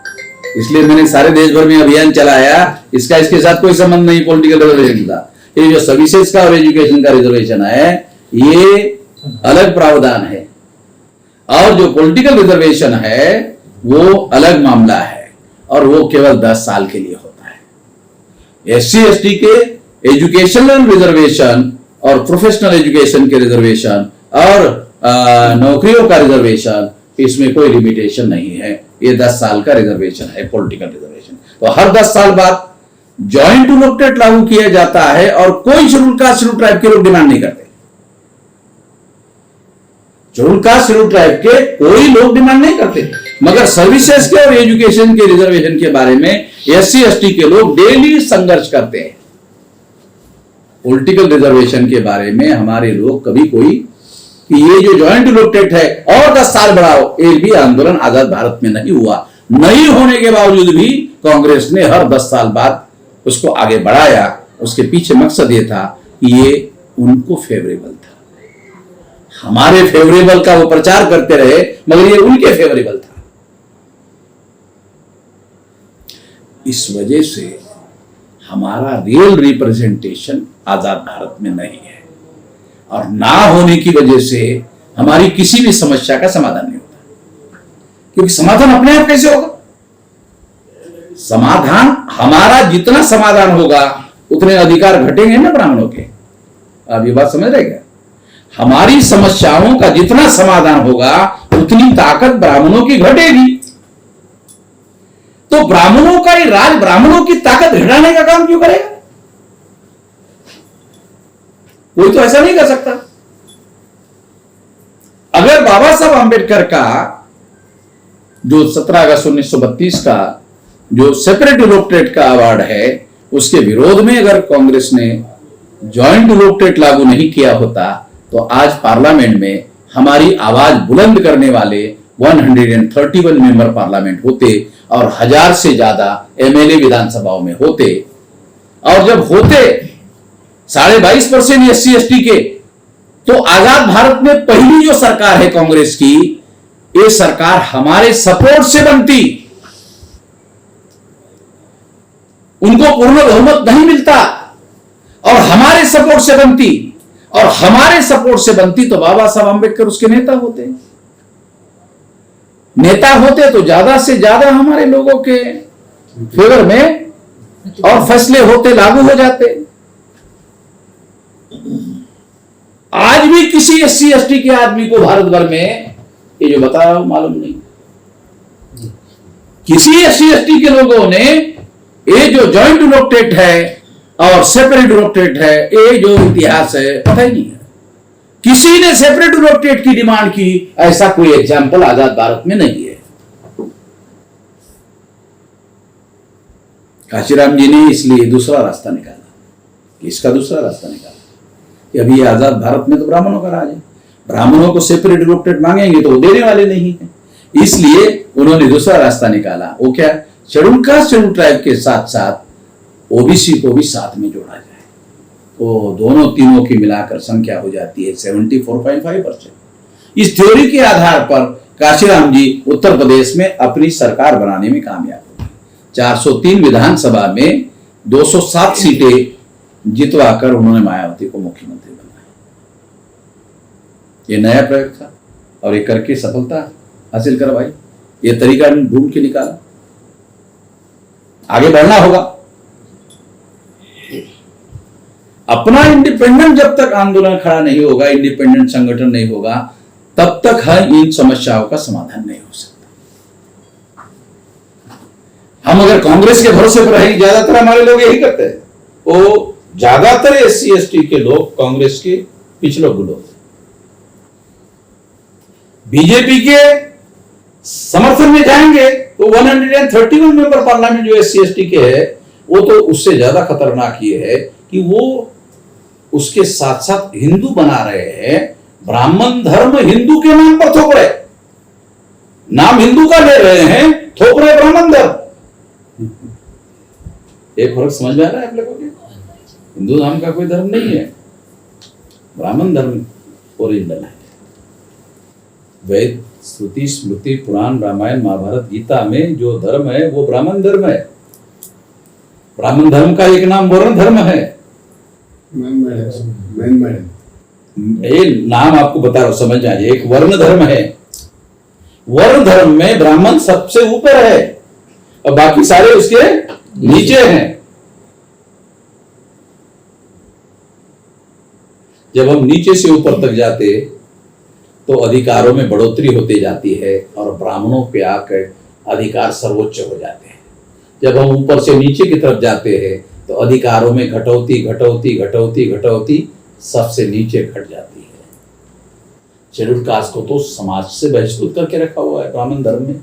इसलिए मैंने सारे देश भर में अभियान चलाया, इसका इसके साथ कोई संबंध नहीं पॉलिटिकल रिजर्वेशन का। ये जो सर्विसेज का और एजुकेशन का रिजर्वेशन है ये अलग प्रावधान है और जो पॉलिटिकल रिजर्वेशन है वो अलग मामला है और वो केवल 10 साल के लिए होता है। SC ST के एजुकेशनल रिजर्वेशन और प्रोफेशनल एजुकेशन के रिजर्वेशन और नौकरियों का रिजर्वेशन, इसमें कोई लिमिटेशन नहीं है। ये 10 साल का रिजर्वेशन है, पॉलिटिकल रिजर्वेशन। तो हर 10 साल बाद जॉइंट इलेक्टोरेट लागू किया जाता है और कोई शेड्यूल कास्ट शेड्यूल ट्राइब के लोग डिमांड नहीं करते। शेड्यूल कास्ट शेड्यूल ट्राइब के कोई लोग डिमांड नहीं करते, मगर सर्विसेज के और एजुकेशन के रिजर्वेशन के बारे में SC ST के लोग डेली संघर्ष करते हैं। पॉलिटिकल रिजर्वेशन के बारे में हमारे लोग कभी कोई कि ये जो ज्वाइंट इलेक्टोरेट है और 10 साल बढ़ाओ, एक भी आंदोलन आजाद भारत में नहीं हुआ। नहीं होने के बावजूद भी कांग्रेस ने हर 10 साल बाद उसको आगे बढ़ाया। उसके पीछे मकसद ये था कि ये उनको फेवरेबल था, हमारे फेवरेबल का वो प्रचार करते रहे मगर ये उनके फेवरेबल था। इस वजह से हमारा रियल रिप्रेजेंटेशन आजाद भारत में नहीं है और ना होने की वजह से हमारी किसी भी समस्या का समाधान नहीं होता। क्योंकि समाधान अपने आप कैसे होगा? समाधान हमारा जितना समाधान होगा उतने अधिकार घटेंगे ना ब्राह्मणों के। आप ये बात समझ रहे क्या? हमारी समस्याओं का जितना समाधान होगा उतनी ताकत ब्राह्मणों की घटेगी। तो ब्राह्मणों का ही राज ब्राह्मणों की ताकत घटाने का काम क्यों करेगा? कोई तो ऐसा नहीं कर सकता। अगर बाबा साहब आंबेडकर का जो 17 अगस्त 1932 का जो सेपरेट इलेक्टोरेट का अवार्ड है उसके विरोध में अगर कांग्रेस ने ज्वाइंट इलेक्टोरेट लागू नहीं किया होता तो आज पार्लियामेंट में हमारी आवाज बुलंद करने वाले 131 मेंबर पार्लियामेंट होते और 1000 से ज्यादा MLA विधानसभाओं में होते। और जब होते 22.5% SC ST के, तो आजाद भारत में पहली जो सरकार है कांग्रेस की, ये सरकार हमारे सपोर्ट से बनती। उनको पूर्ण बहुमत नहीं मिलता और हमारे सपोर्ट से बनती, और हमारे सपोर्ट से बनती तो बाबा साहब आंबेडकर उसके नेता होते। नेता होते तो ज्यादा से ज्यादा हमारे लोगों के फेवर में और फैसले होते, लागू हो जाते। आज भी किसी SC ST के आदमी को भारत भर में ये जो बता रहा हूं मालूम नहीं। किसी SC ST के लोगों ने ये जो जॉइंट इलेक्टोरेट है और सेपरेट इलेक्टोरेट है, ये जो इतिहास है पता ही नहीं है। किसी ने सेपरेट इलेक्टोरेट की डिमांड की, ऐसा कोई एग्जाम्पल आजाद भारत में नहीं है। काशीराम जी ने इसलिए दूसरा रास्ता निकाला। इसका दूसरा रास्ता निकाला कि अभी आजाद भारत में तो ब्राह्मणों का राज है, ब्राह्मणों को सेपरेट इलेक्टेड मांगेंगे तो वो देने वाले नहीं है, इसलिए उन्होंने दूसरा रास्ता निकाला। वो क्या, शेड्यूल कास्ट शेड्यूल ट्राइब के साथ साथ ओबीसी को भी साथ में जोड़ा जाए, तो दोनों तीनों की मिलाकर संख्या हो जाती है 74.5%। इस थ्योरी के आधार पर काशीराम जी उत्तर प्रदेश में अपनी सरकार बनाने में कामयाब हो गए। 403 विधानसभा में 207 सीटें जितवाकर उन्होंने मायावती को मुख्यमंत्री बनाया। ये नया प्रयोग था और ये करके सफलता हासिल करवाई। ये तरीका ढूंढ के निकाला। आगे बढ़ना होगा। अपना इंडिपेंडेंट जब तक आंदोलन खड़ा नहीं होगा, इंडिपेंडेंट संगठन नहीं होगा, तब तक इन समस्याओं का समाधान नहीं हो सकता। हम अगर कांग्रेस के भरोसे पर रहेंगे, ज्यादातर हमारे लोग यही करते हैं, वो ज्यादातर SC ST के लोग कांग्रेस के पिछले लोग, बीजेपी के समर्थन में जाएंगे तो 131 मेंबर पार्लियामेंट जो SC ST के है, वो तो उससे ज्यादा खतरनाक ये है कि वो उसके साथ साथ हिंदू बना रहे हैं। ब्राह्मण धर्म हिंदू के नाम पर थोप रहे, नाम हिंदू का ले रहे हैं, थोप रहे ब्राह्मण धर्म। एक फर्क समझ में आ रहा है आप लोगों के? हिंदू नाम का कोई धर्म नहीं है, ब्राह्मण धर्म ओरिजिनल है। वेद, श्रुति, स्मृति, पुराण, रामायण, महाभारत, गीता में जो धर्म है वो ब्राह्मण धर्म है। ब्राह्मण धर्म का एक नाम वर्ण धर्म है। ये नाम आपको बता रहा हूं, समझ जाइए। एक वर्ण धर्म है, वर्ण धर्म में ब्राह्मण सबसे ऊपर है और बाकी सारे उसके नीचे हैं। जब हम नीचे से ऊपर तक जाते तो अधिकारों में बढ़ोतरी होती जाती है और ब्राह्मणों पे आकर अधिकार सर्वोच्च हो जाते हैं। जब हम ऊपर से नीचे की तरफ जाते हैं तो अधिकारों में घटौती घटौती घटौती घटौती सबसे नीचे घट जाती है। शेड्यूल कास्ट को तो समाज से बहिष्कृत करके रखा हुआ है ब्राह्मण धर्म में,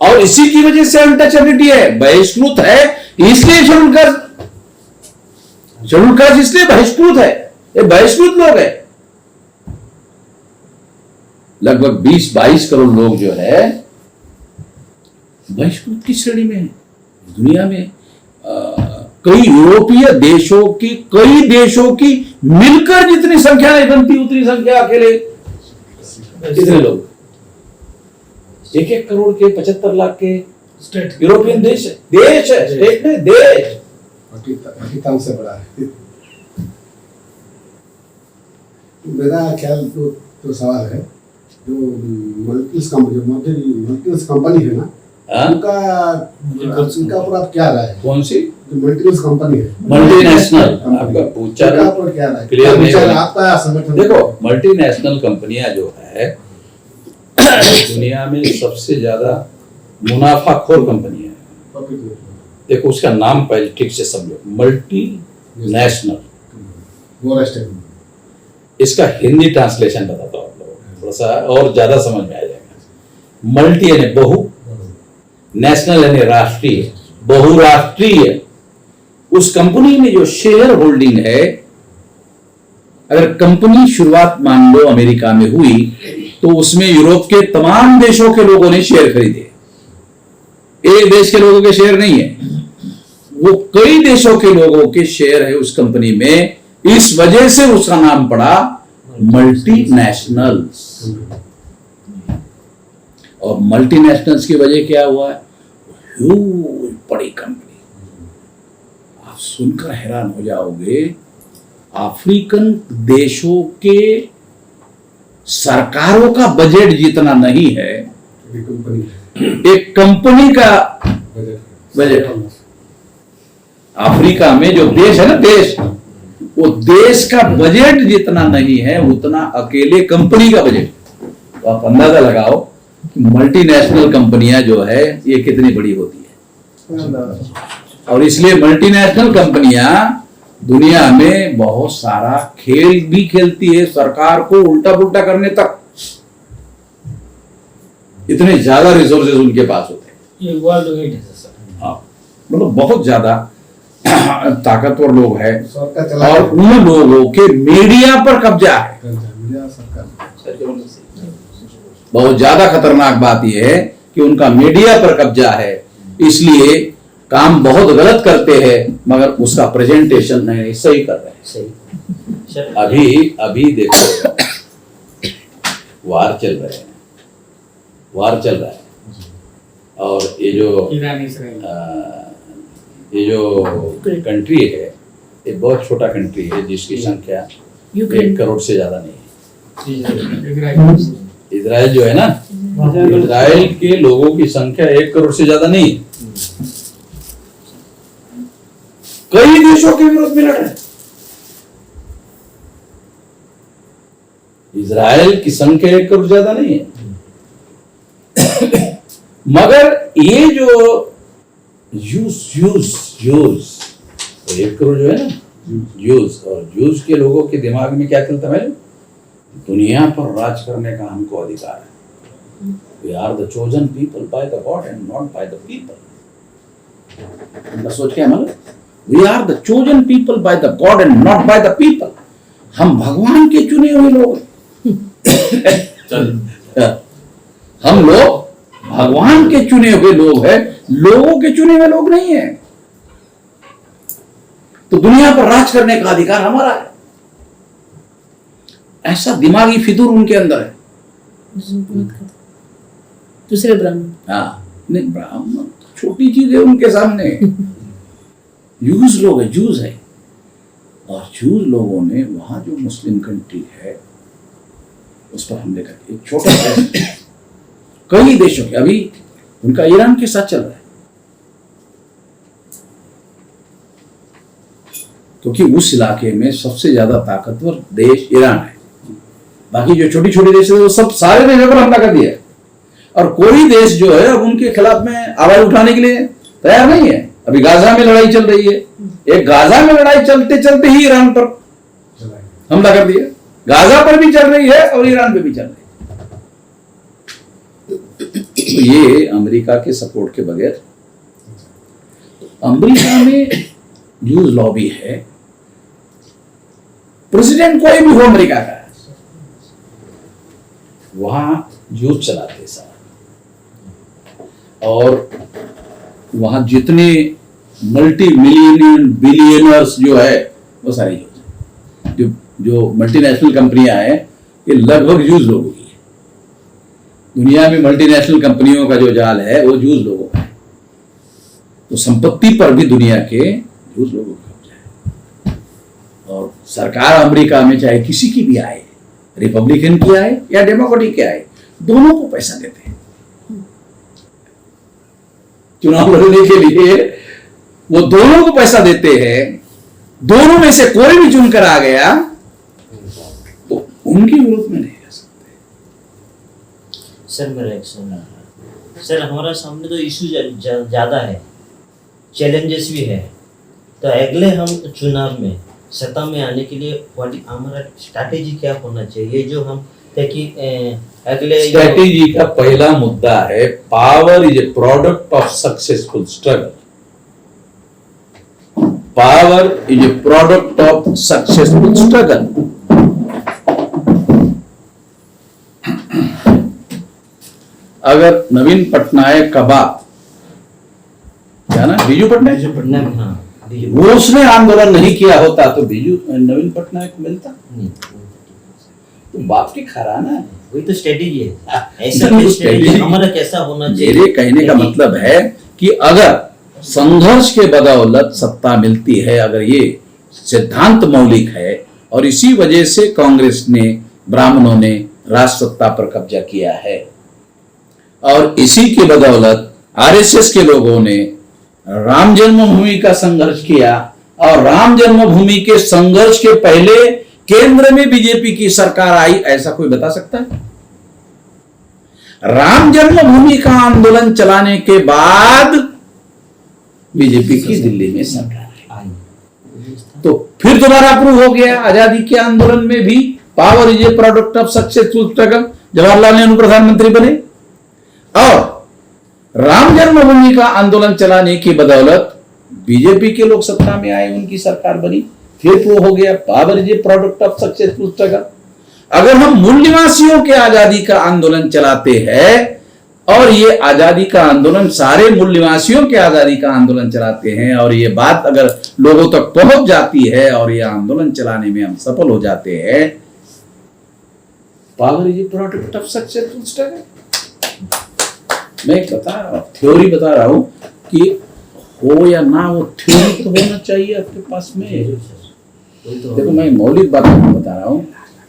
और इसी की वजह से अनटचेबिलिटी है, बहिष्कृत है इसलिए शेड्यूल कास्ट इसलिए बहिष्कृत है। ये बहिष्कृत लोग है, लगभग 20-22 करोड़ लोग जो है बहिष्कृत की श्रेणी में है। दुनिया में कई यूरोपीय देशों की, कई देशों की मिलकर जितनी संख्या नहीं बनती उतनी संख्या अकेले कितने लोग, 1-1 करोड़ के, 75 लाख के स्टेट यूरोपियन देश है, स्टेट में देश पाकिस्तान से बड़ा है। मेरा ख्याल तो सवाल है, जो मल्टीप्लेक्स कंपनी है ना, उनका पर आप क्या राय है? कौन सी? जो मल्टीप्लेक्स कंपनी है, मल्टीनेशनल, आपका पूछा पर क्या राय? क्लियर नहीं हुआ। आपका संगठन देखो, मल्टीनेशनल कंपनियां जो है दुनिया में सबसे ज्यादा मुनाफाखोर कंपनी है। देखो उसका नाम पहले ठीक से समझो, मल्टीनेशनल। इसका हिंदी ट्रांसलेशन बताता हूँ आप लोगों को, थोड़ा सा और ज्यादा समझ में आ जाएगा। मल्टी यानी बहु, नेशनल यानी राष्ट्रीय, बहुराष्ट्रीय। उस कंपनी में जो शेयर होल्डिंग है, अगर कंपनी शुरुआत मान लो अमेरिका में हुई तो उसमें यूरोप के तमाम देशों के लोगों ने शेयर खरीदे, एक देश के लोगों के शेयर नहीं है, वो कई देशों के लोगों के शेयर है उस कंपनी में। इस वजह से उसका नाम पड़ा मल्टीनेशनल। और मल्टीनेशनल्स की वजह क्या हुआ है? ह्यूज बड़ी कंपनी, आप सुनकर हैरान हो जाओगे, अफ्रीकन देशों के सरकारों का बजट जितना नहीं है एक कंपनी का बजट। अफ्रीका में जो देश है ना, देश, वो देश का बजट जितना नहीं है उतना अकेले कंपनी का बजट। तो आप अंदाजा लगाओ कि मल्टीनेशनल कंपनियां जो है ये कितनी बड़ी होती है। और इसलिए मल्टीनेशनल कंपनियां दुनिया में बहुत सारा खेल भी खेलती है, सरकार को उल्टा पुल्टा करने तक। इतने ज्यादा रिसोर्सेज उनके पास होते हैं। ये वर्ल्ड वाइड है सर। हाँ, मतलब बहुत ज्यादा ताकतवर लोग हैं सरकार चला और उन लोगों के मीडिया पर कब्जा है। मीडिया सरकार बहुत ज्यादा खतरनाक बात यह है कि उनका मीडिया पर कब्जा है, इसलिए काम बहुत गलत करते हैं मगर उसका प्रेजेंटेशन नहीं सही कर रहे हैं। सही सर अभी देखो वार चल रहे हैं, वार चल रहा है और ये जो कंट्री है ये बहुत छोटा कंट्री है जिसकी संख्या 1 करोड़ से ज्यादा नहीं है। इजराइल जो है ना, इजराइल के लोगों की संख्या 1 करोड़ से ज्यादा नहीं है। कई देशों के विरोध में लड़ रहे हैं। इजराइल की संख्या 1 करोड़ ज्यादा नहीं है मगर ये जो यूज 1 करोड़ जो है ना यूज, और यूज के लोगों के दिमाग में क्या चलता है, दुनिया पर राज करने का हमको अधिकार है। We are the chosen people by the god and not by the people. सोच क्या मतलब, we are the chosen people by the god and not by the people. हम भगवान के चुने हुए लोग हम लोग भगवान के चुने हुए लोग हैं, लोगों के चुने हुए लोग नहीं है। तो दुनिया पर राज करने का अधिकार हमारा है, ऐसा दिमागी फितूर उनके अंदर है। दूसरे ब्राह्मण, हाँ नहीं, ब्राह्मण छोटी चीज है उनके सामने। यूज लोग है, जूस है, और जूस लोगों ने वहां जो मुस्लिम कंट्री है उस पर हमले करके एक छोटा देश, कई देशों के, अभी उनका ईरान के साथ चल रहा है क्योंकि उस इलाके में सबसे ज्यादा ताकतवर देश ईरान है। बाकी जो छोटी छोटी देश है वो सब सारे देशों पर हमला कर दिया है और कोई देश जो है अब उनके खिलाफ में आवाज उठाने के लिए तैयार नहीं है। अभी गाजा में लड़ाई चल रही है, एक गाजा में लड़ाई चलते चलते ही ईरान पर हमला कर दिया। गाजा पर भी चल रही है और ईरान पे भी चल रही है। तो ये अमेरिका के सपोर्ट के बगैर, अमेरिका में यूज लॉबी है, प्रेसिडेंट कोई भी हो अमेरिका का, वहां यूज चलाते सारा, और वहां जितने मल्टी मिलियन बिलियनर्स जो है वो सारे यूज, जो मल्टीनेशनल कंपनियां हैं ये लगभग यूज लोगों की है। दुनिया में मल्टीनेशनल कंपनियों का जो जाल है वो यूज लोगों का है। तो संपत्ति पर भी दुनिया के यूज लोगों का कब्जा है। और सरकार अमेरिका में चाहे किसी की भी आए, रिपब्लिकन की आए या डेमोक्रेटिक की आए, दोनों को पैसा देते हैं चुनाव लड़ने के लिए। वो दोनों को पैसा देते हैं, दोनों में से कोई भी चुनकर आ गया तो उनके विरोध में नहीं रह सकते। सर मेरा एक सवाल है। सर हमारा सामने तो इशू ज़्यादा है, चैलेंजेस भी है, तो अगले हम चुनाव में सत्ता में आने के लिए हमारा स्ट्रैटेजी क्या होना चाहिए, जो हम कि अगले स्ट्रैटेजी का पहला मुद्दा है power is a product of successful struggle. Power is a product of successful struggle. अगर नवीन पटनायक का बाप, क्या ना, बीजू पटनायक, हाँ वो उसने आंदोलन नहीं किया होता तो बीजू नवीन पटनायक मिलता नहीं, तो बाप की खराना है। वही तो स्ट्रेटेजी है। ऐसा नहीं, स्ट्रेटेजी हमारा कैसा होना चाहिए? मेरे कहने का मतलब है कि अगर संघर्ष के बदौलत सत्ता मिलती है, अगर ये सिद्धांत मौलिक है और इसी वजह से कांग्रेस ने, ब्राह्मणों ने राज सत्ता पर कब्जा किया है और इसी के बदौलत आरएसएस के लोगों ने राम जन्मभूमि का संघर्ष किया और राम जन्मभूमि के संघर्ष के पहले केंद्र में बीजेपी की सरकार आई, ऐसा कोई बता सकता है? राम जन्मभूमि का आंदोलन चलाने के बाद बीजेपी की दिल्ली में सरकार आई, तो फिर दोबारा अप्रूव हो गया। आजादी के आंदोलन में भी power is a product of successful struggle, Jawaharlal Nehru प्रधानमंत्री बने और राम जन्मभूमि का आंदोलन चलाने की बदौलत बीजेपी के लोग सत्ता में आए, उनकी सरकार बनी, फिर वो हो गया power is a product of successful struggle. अगर हम मूल निवासियों के आजादी का आंदोलन चलाते हैं और ये आजादी का आंदोलन सारे मूल निवासियों के आजादी का आंदोलन चलाते हैं और ये बात अगर लोगों तक पहुंच जाती है और ये आंदोलन चलाने में हम सफल हो जाते हैं, power is a product of successful struggle. मैं थ्योरी बता रहा हूं कि हो या ना हो, थ्योरी तो होना चाहिए आपके पास में। देखो मैं मौलिक बात बता रहा हूं,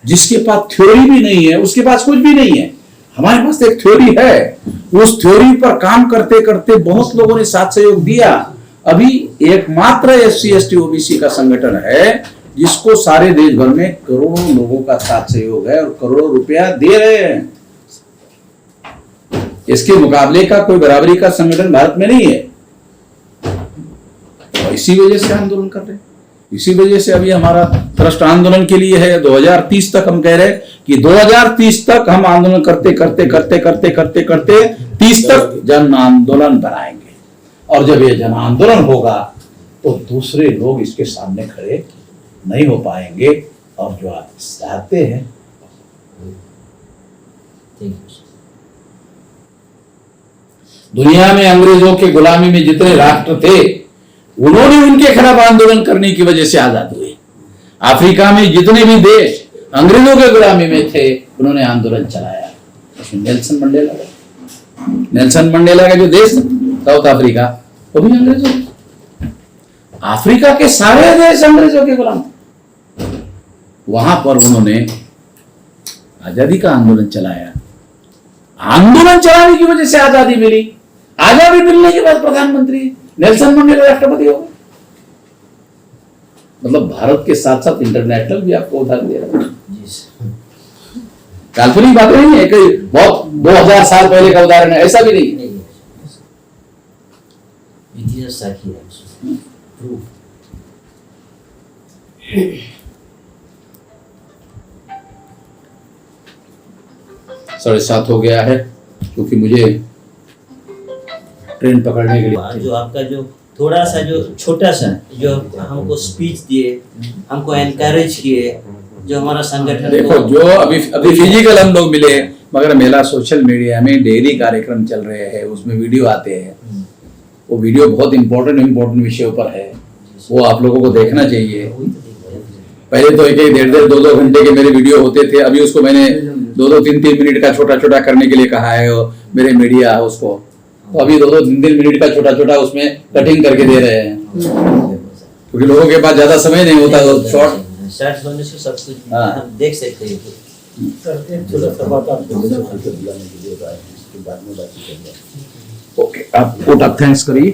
जिसके पास थ्योरी भी नहीं है उसके पास कुछ भी नहीं है। हमारे पास एक थ्योरी है, उस थ्योरी पर काम करते करते बहुत लोगों ने साथ सहयोग दिया। अभी एकमात्र SC ST OBC का संगठन है जिसको सारे देश भर में करोड़ों लोगों का साथ सहयोग है और करोड़ों रुपया दे रहे हैं। इसके मुकाबले का कोई बराबरी का संगठन भारत में नहीं है और इसी वजह से आंदोलन कर रहे हैं। इसी वजह से अभी हमारा ट्रस्ट आंदोलन के लिए है 2030 तक। हम कह रहे हैं कि 2030 तक हम आंदोलन करते करते करते करते करते करते 30 तक जन आंदोलन बनाएंगे और जब ये जन आंदोलन होगा तो दूसरे लोग इसके सामने खड़े नहीं हो पाएंगे और जो आप चाहते हैं। दुनिया में अंग्रेजों के गुलामी में जितने राष्ट्र थे उन्होंने उनके खिलाफ आंदोलन करने की वजह से आजाद हुए। अफ्रीका में जितने भी देश अंग्रेजों के गुलामी में थे उन्होंने आंदोलन चलाया। नेल्सन मंडेला का जो देश साउथ अफ्रीका वो भी अंग्रेजों, अफ्रीका के सारे देश अंग्रेजों के गुलाम। वहां पर उन्होंने आजादी का आंदोलन चलाया। आंदोलन चलाने की वजह से आजादी मिली। आजादी मिलने के बाद प्रधानमंत्री नेल्सन मंडेला राष्ट्रपति हो गए। मतलब भारत के साथ साथ इंटरनेशनल भी आपको उदाहरण दे रहा है। काल्पनिक बात नहीं है, कोई बहुत 2000 साल पहले का उदाहरण है, ऐसा भी नहीं। इतिहास साक्षी है। 7:30 हो गया है क्योंकि मुझे ट्रेन पकड़ने के लिए। जो आपका जो थोड़ा सा जो छोटा सा जो हमको स्पीच दिए, हमको एनकरेज किए, जो हमारा संगठन देखो जो अभी फिजिकल हम लोग मिले, मगर मेरा सोशल मीडिया में डेली कार्यक्रम चल रहे हैं, उसमें वीडियो आते हैं। वो वीडियो बहुत इंपॉर्टेंट विषयों पर है, वो आप लोगों को देखना चाहिए। पहले तो 1-1, 1.5, 2 घंटे के मेरे वीडियो होते थे, अभी उसको मैंने 2-2, 3-3 मिनट का छोटा छोटा करने के लिए कहा है मेरे मीडिया हाउस को। तो अभी 2-2, 3-3 मिनट का छोटा छोटा उसमें कटिंग करके दे रहे हैं क्योंकि लोगों के पास ज्यादा समय नहीं होता। तो शॉर्ट होने से सब कुछ हम देख सकते हैं। ओके, आप थैंक्स करिए।